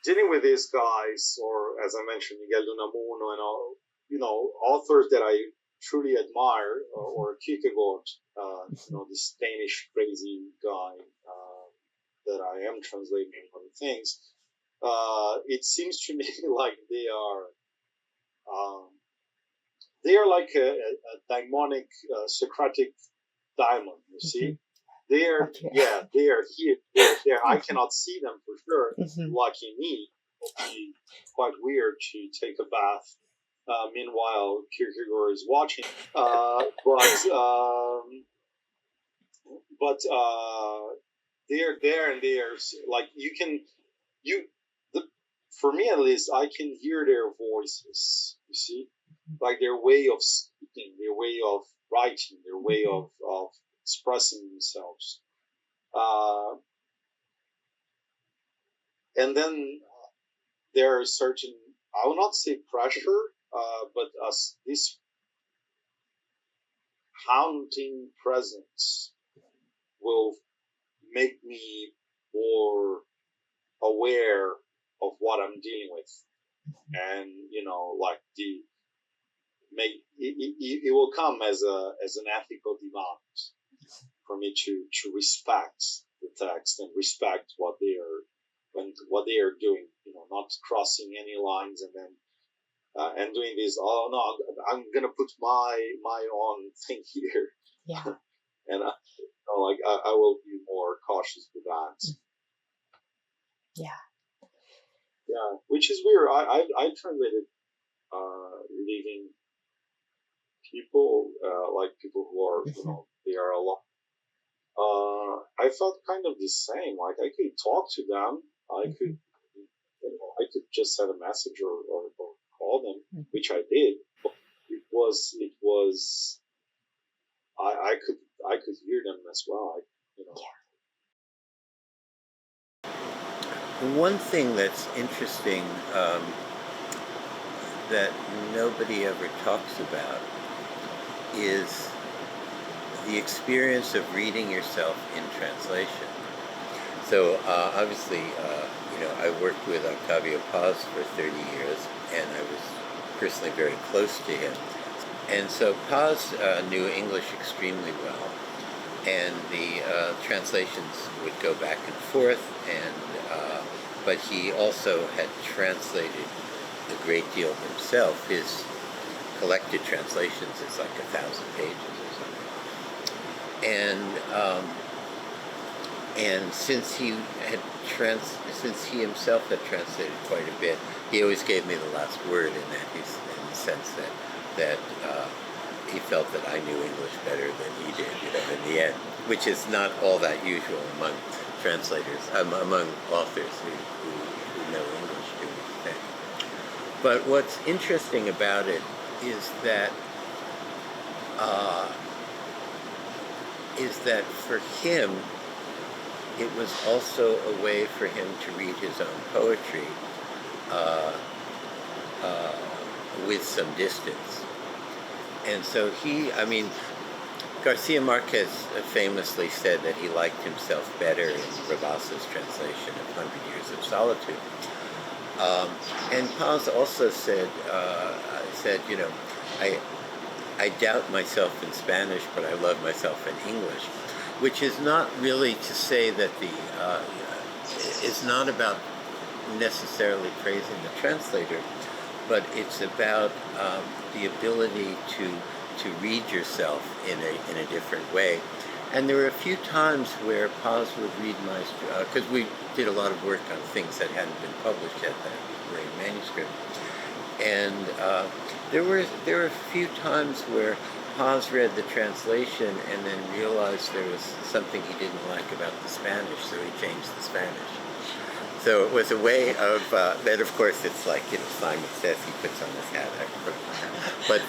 dealing with these guys, or as I mentioned, Miguel de Unamuno and all, authors that I truly admire, or Kierkegaard, this Danish crazy guy that I am translating other things. It seems to me like they are like a daimonic Socratic diamond. You see, they are here. They're, I cannot see them for sure. Lucky me. It would be quite weird to take a bath. Meanwhile, Kierkegaard is watching. But they're there, and they're like for me at least, I can hear their voices. You see, like their way of speaking, their way of writing, their way of expressing themselves. And then there are certain, I will not say pressure, but this haunting presence will make me more aware of what I'm dealing with, and like it will come as an ethical demand for me to respect the text and respect what they are doing, not crossing any lines and then and doing this. Oh no, I'm gonna put my own thing here. Yeah. And I will be more cautious with that. Yeah. Yeah, which is weird. I translated living people, like people who are they are alive. I felt kind of the same. Like I could talk to them. I could just send a message or call them, which I did. But it was I could hear them as well. One thing that's interesting that nobody ever talks about is the experience of reading yourself in translation. So obviously, I worked with Octavio Paz for 30 years, and I was personally very close to him. And so Paz knew English extremely well, and the translations would go back and forth, but he also had translated a great deal himself. His collected translations is like 1,000 pages or something. And since he himself had translated quite a bit, he always gave me the last word in the sense that he felt that I knew English better than he did, in the end, which is not all that usual among translators, among authors who know English to an extent. But what's interesting about it is that for him, it was also a way for him to read his own poetry with some distance. And so Garcia Marquez famously said that he liked himself better in Rabassa's translation of 100 Years of Solitude. And Paz also said, I doubt myself in Spanish, but I love myself in English, which is not really to say that it's not about necessarily praising the translator, but it's about the ability to read yourself in a different way. And there were a few times where Paz would read my, because we did a lot of work on things that hadn't been published yet, that were in manuscript. And there were a few times where Paz read the translation and then realized there was something he didn't like about the Spanish, so he changed the Spanish. So it was a way of, then of course it's like, Simon says, he puts on his hat, I put on my hat. But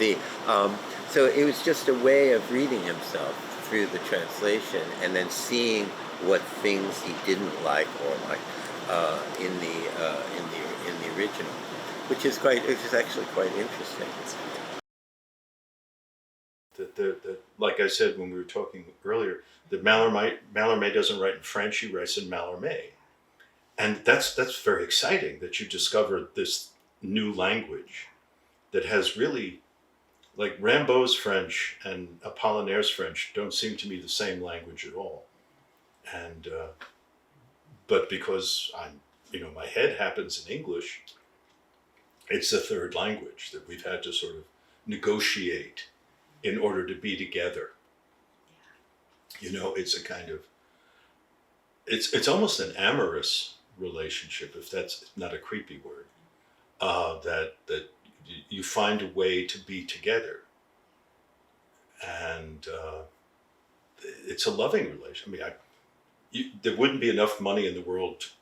so it was just a way of reading himself through the translation and then seeing what things he didn't like or like in the original, which is actually quite interesting. Like I said when we were talking earlier, that Mallarmé doesn't write in French; he writes in Mallarmé, And that's very exciting that you discovered this new language that has really, like Rimbaud's French and Apollinaire's French don't seem to me the same language at all. And but because my head happens in English, it's a third language that we've had to sort of negotiate in order to be together. It's a kind of, it's almost an amorous relationship, if that's not a creepy word, that you find a way to be together. And it's a loving relation. I mean, there wouldn't be enough money in the world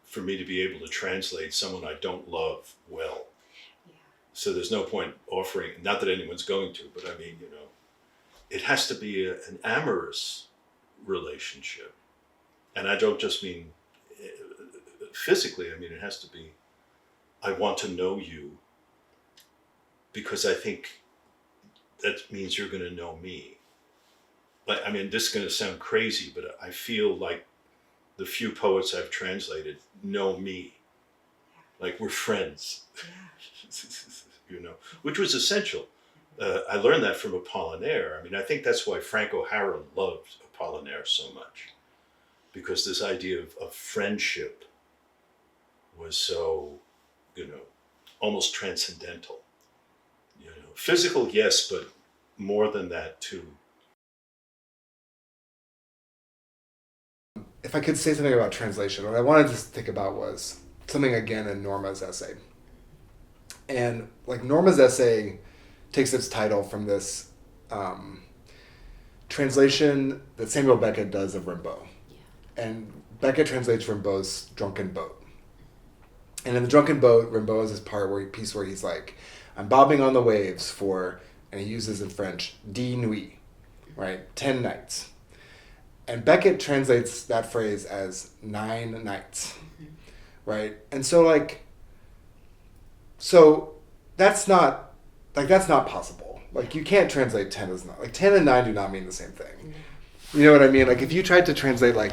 for me to be able to translate someone I don't love well. Yeah. So there's no point offering, not that anyone's going to, but I mean, it has to be an amorous relationship. And I don't just mean physically, I mean, it has to be, I want to know you because I think that means you're going to know me. I mean, this is going to sound crazy, but I feel like the few poets I've translated know me. Like we're friends, which was essential. I learned that from Apollinaire. I mean, I think that's why Frank O'Hara loved Apollinaire so much, because this idea of friendship was so, almost transcendental. Physical, yes, but more than that too. If I could say something about translation, what I wanted to think about was something again in Norma's essay. And like Norma's essay takes its title from this translation that Samuel Beckett does of Rimbaud. Yeah. And Beckett translates Rimbaud's Drunken Boat. And in the Drunken Boat, Rimbaud has this piece where he's like, I'm bobbing on the waves for, and he uses in French, 10 nuits, right? 10 nights. And Beckett translates that phrase as 9 nights, right? And so that's not possible. Like you can't translate 10 as 9. Like 10 and 9 do not mean the same thing. You know what I mean? Like if you tried to translate like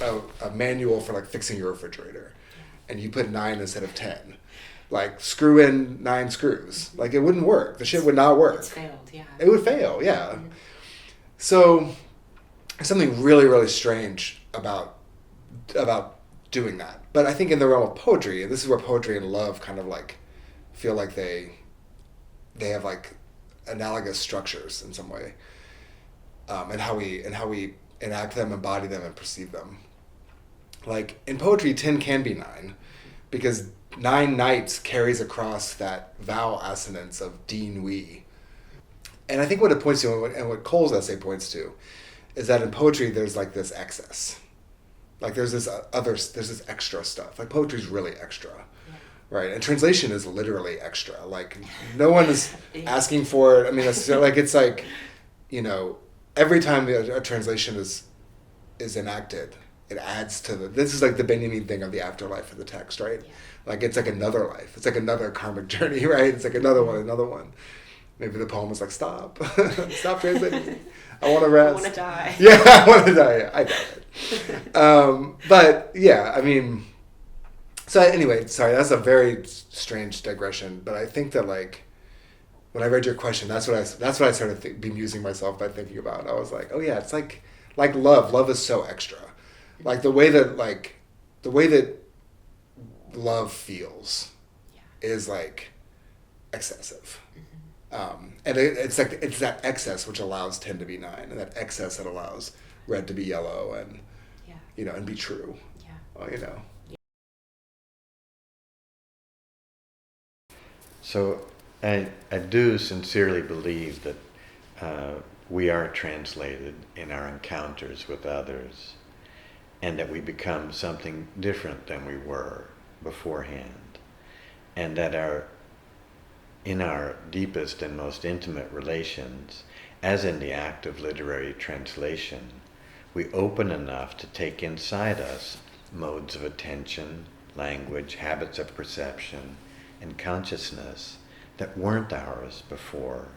a manual for like fixing your refrigerator and you put 9 instead of 10, like screw in 9 screws, like it wouldn't work. The shit would not work. It's failed, yeah. It would fail, yeah. Mm-hmm. So there's something really, really strange about doing that. But I think in the realm of poetry, and this is where poetry and love kind of like feel like they have like analogous structures in some way, and how we enact them, embody them, and perceive them. Like in poetry, 10 can be 9, because 9 nights carries across that vowel assonance of 10 nuits. And I think what it points to, and what Cole's essay points to, is that in poetry there's like this excess. Like there's this extra stuff. Like poetry's really extra. Right, and translation is literally extra. Like no one is asking for it. I mean, it's like, every time a translation is enacted, it adds to this is like the Benjamin thing of the afterlife of the text, right? Yeah. Like it's like another life. It's like another karmic journey, right? It's like another one. Maybe the poem is like, stop translating. I want to rest. I want to die. Yeah, I want to die. Yeah, I doubt it. But yeah, I mean. So anyway, sorry, that's a very strange digression, but I think that like, when I read your question, that's what I started bemusing myself by thinking about. I was like, oh yeah, it's like love. Love is so extra, like the way that love feels is like excessive, and it's that excess which allows 10 to be 9, and that excess that allows red to be yellow, and and be true. Yeah. So I do sincerely believe that we are translated in our encounters with others, and that we become something different than we were beforehand, and that in our deepest and most intimate relations, as in the act of literary translation, we open enough to take inside us modes of attention, language, habits of perception, and consciousness that weren't ours before.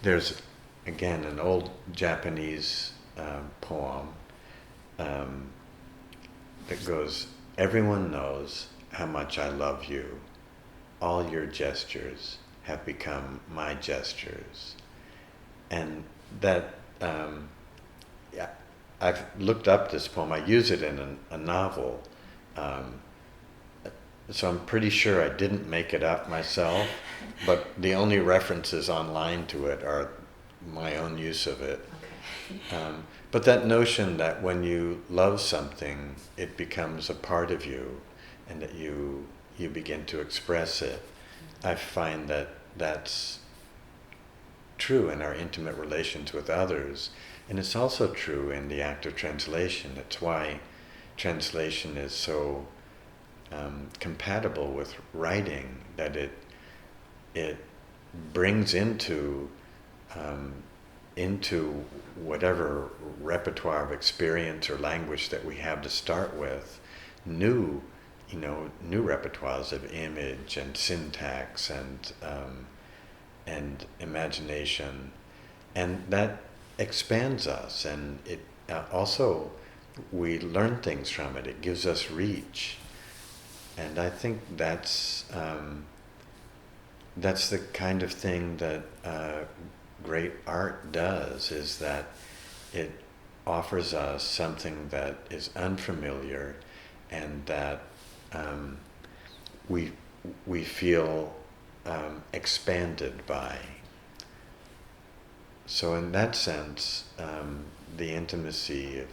There's, again, an old Japanese poem that goes, everyone knows how much I love you. All your gestures have become my gestures. And that, yeah, I've looked up this poem. I use it in a novel. So I'm pretty sure I didn't make it up myself, but the only references online to it are my own use of it. But that notion that when you love something, it becomes a part of you, and that you begin to express it, I find that that's true in our intimate relations with others, and it's also true in the act of translation. It's why translation is so compatible with writing, that it brings into whatever repertoire of experience or language that we have to start with, new repertoires of image and syntax and imagination, and that expands us, and it also, we learn things from it. It gives us reach, and I think that's the kind of thing that great art does, is that it offers us something that is unfamiliar, and that we feel expanded by. So in that sense, the intimacy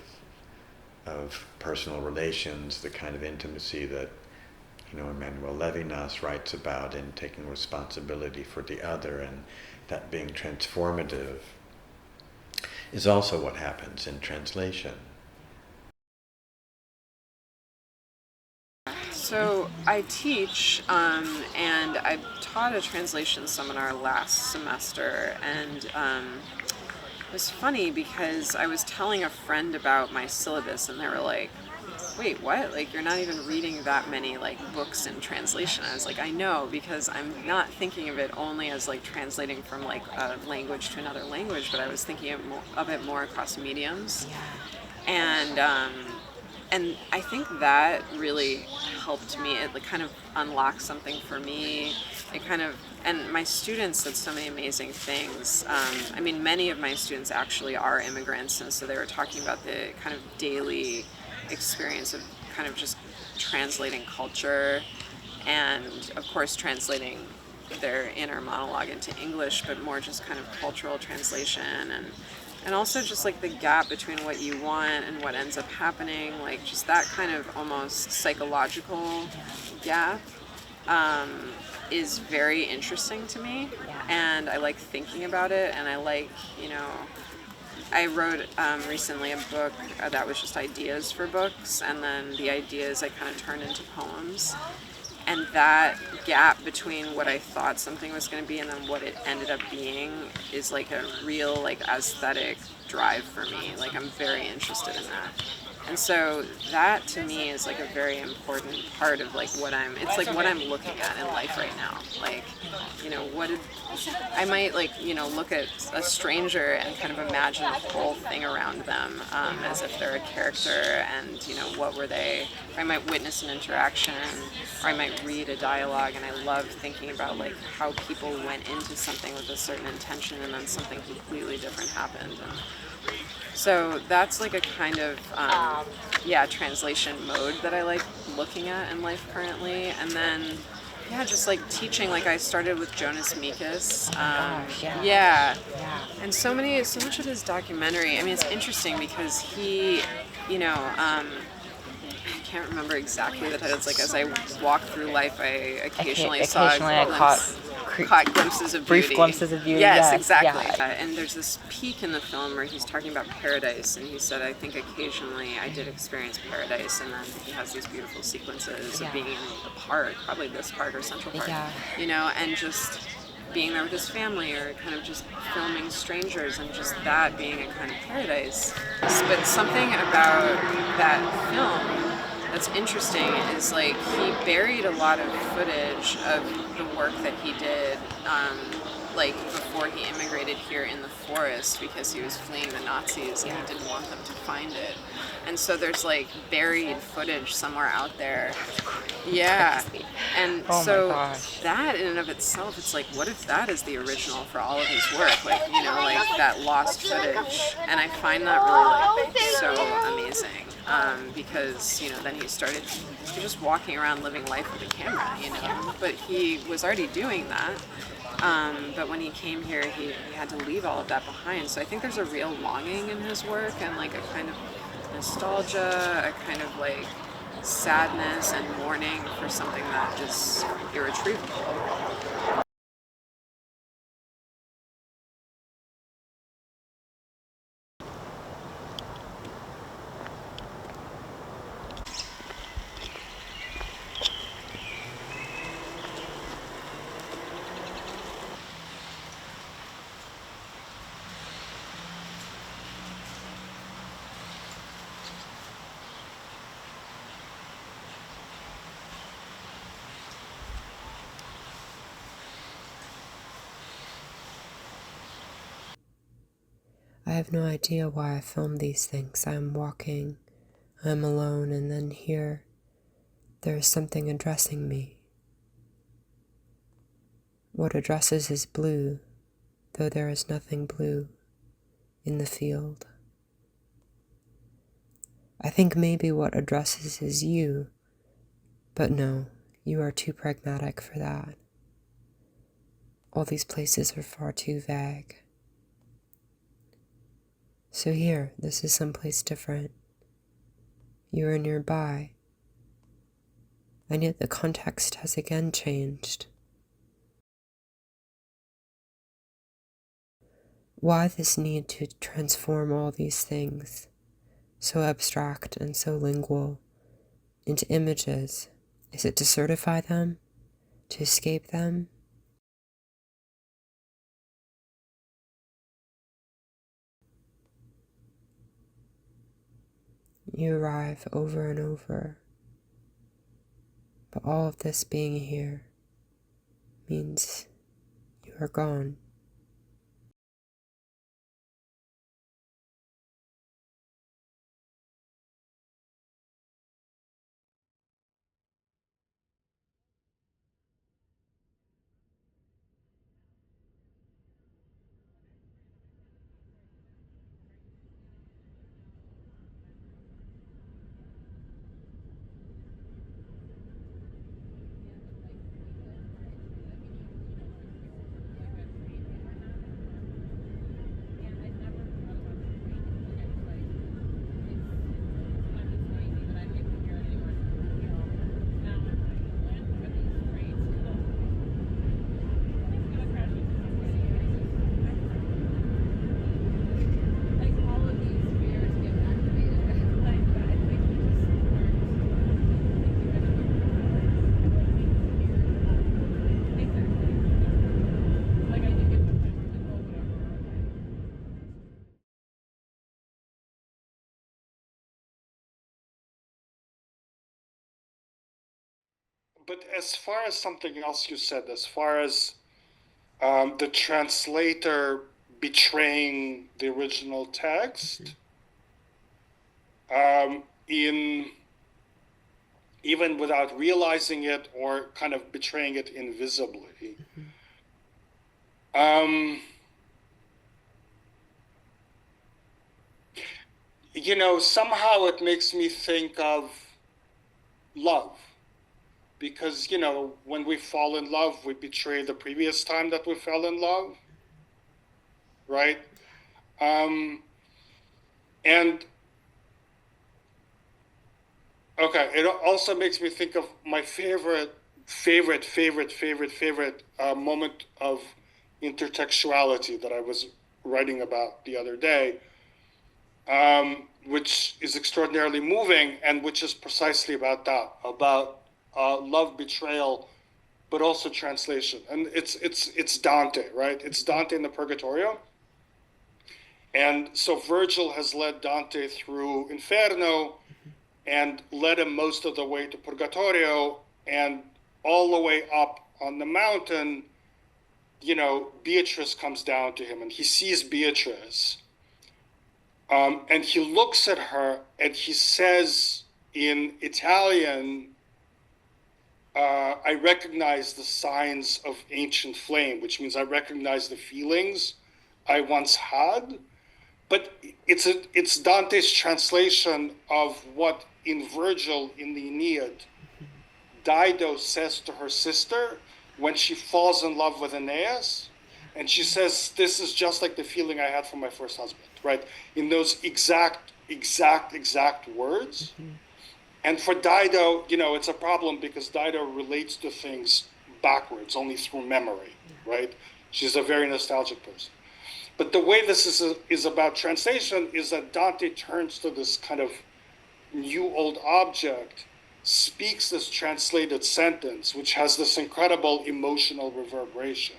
of personal relations, the kind of intimacy that Emmanuel Levinas writes about in taking responsibility for the other, and that being transformative, is also what happens in translation. So I teach, and I taught a translation seminar last semester, and it was funny because I was telling a friend about my syllabus, and they were like, wait, what? Like, you're not even reading that many, like, books in translation. I was like, I know, because I'm not thinking of it only as, like, translating from, like, a language to another language, but I was thinking of it more across mediums. And I think that really helped me. It kind of unlocked something for me. It kind of, and my students said so many amazing things. I mean, many of my students actually are immigrants, and so they were talking about the kind of daily experience of kind of just translating culture, and of course translating their inner monologue into English, but more just kind of cultural translation, and also just like the gap between what you want and what ends up happening, like just that kind of almost psychological gap is very interesting to me, and I like thinking about it, and I like, I wrote recently a book that was just ideas for books, and then the ideas I kind of turned into poems. And that gap between what I thought something was going to be and then what it ended up being is like a real, like, aesthetic drive for me. Like, I'm very interested in that. And so that to me is like a very important part of like what I'm looking at in life right now. Like, I might like, look at a stranger and kind of imagine a whole thing around them as if they're a character, and, what were they, or I might witness an interaction, or I might read a dialogue, and I love thinking about like how people went into something with a certain intention and then something completely different happened. And so that's like a kind of, translation mode that I like looking at in life currently. And then, just like teaching, like I started with Jonas Mekas. And so much of his documentary, I mean, it's interesting because he, I can't remember exactly the titles. Like as I walked through life, I occasionally caught glimpses of brief beauty. glimpses of beauty. Yes, exactly. Yeah. And there's this peak in the film where he's talking about paradise, and he said, I think occasionally I did experience paradise, and then he has these beautiful sequences of being in the park, probably this park or Central Park, and just being there with his family, or kind of just filming strangers, and just that being a kind of paradise. But something about that film that's interesting is like he buried a lot of footage of the work that he did like before he immigrated here in the forest because he was fleeing the Nazis and he didn't want them to find it. And so there's like buried footage somewhere out there. Yeah. And Oh so my gosh. that in and of itself, it's like, what if that is the original for all of his work? Like, you know, like that lost footage. And I find that really like so amazing. Because, you know, then he was just walking around living life with a camera, you know, but he was already doing that. But when he came here, he had to leave all of that behind. So I think there's a real longing in his work and like a kind of nostalgia, a kind of like sadness and mourning for something that is irretrievable. I have no idea why I film these things. I'm walking, I'm alone, and then here, there is something addressing me. What addresses is blue, though there is nothing blue in the field. I think maybe what addresses is you, but no, you are too pragmatic for that. All these places are far too vague. So here, this is someplace different. You are nearby, and yet the context has again changed. Why this need to transform all these things, so abstract and so lingual, into images? Is it to certify them? To escape them? You arrive over and over, but all of this being here means you are gone. But as far as something else you said, as far as the translator betraying the original text, in even without realizing it or kind of betraying it invisibly. You know, somehow it makes me think of love. Because, you know, when we fall in love, we betray the previous time that we fell in love, right? And, okay, it also makes me think of my favorite moment of intertextuality that I was writing about the other day, which is extraordinarily moving and which is precisely about that, about love, betrayal, but also translation. And it's Dante, right? It's Dante in the Purgatorio. And so Virgil has led Dante through Inferno and led him most of the way to Purgatorio, and all the way up on the mountain, Beatrice comes down to him, and he sees Beatrice, and he looks at her, and he says in Italian, I recognize the signs of ancient flame, which means I recognize the feelings I once had. But it's Dante's translation of what in Virgil in the Aeneid, Dido says to her sister when she falls in love with Aeneas. And she says, this is just like the feeling I had for my first husband, right? In those exact words. And for Dido, it's a problem because Dido relates to things backwards, only through memory, right? She's a very nostalgic person. But the way this is about translation is that Dante turns to this kind of new old object, speaks this translated sentence, which has this incredible emotional reverberation,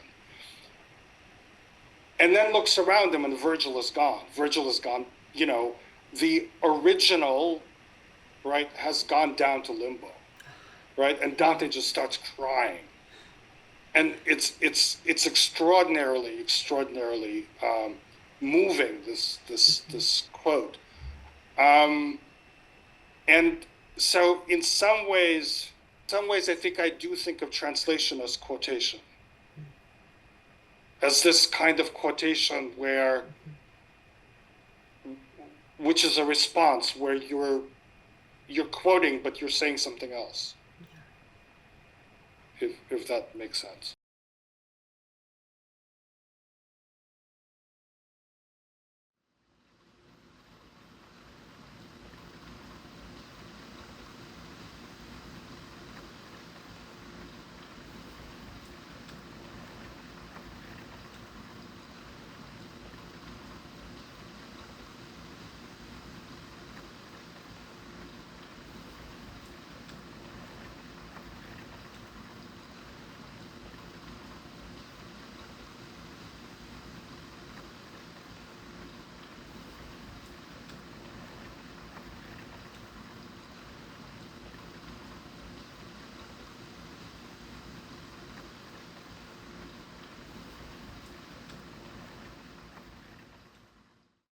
and then looks around him, and Virgil is gone. Virgil is gone. The original, right, has gone down to limbo, right? And Dante just starts crying. And it's extraordinarily moving, this quote. And so in some ways I think I do think of translation as quotation, as this kind of quotation which is a response where you're quoting, but you're saying something else. If that makes sense.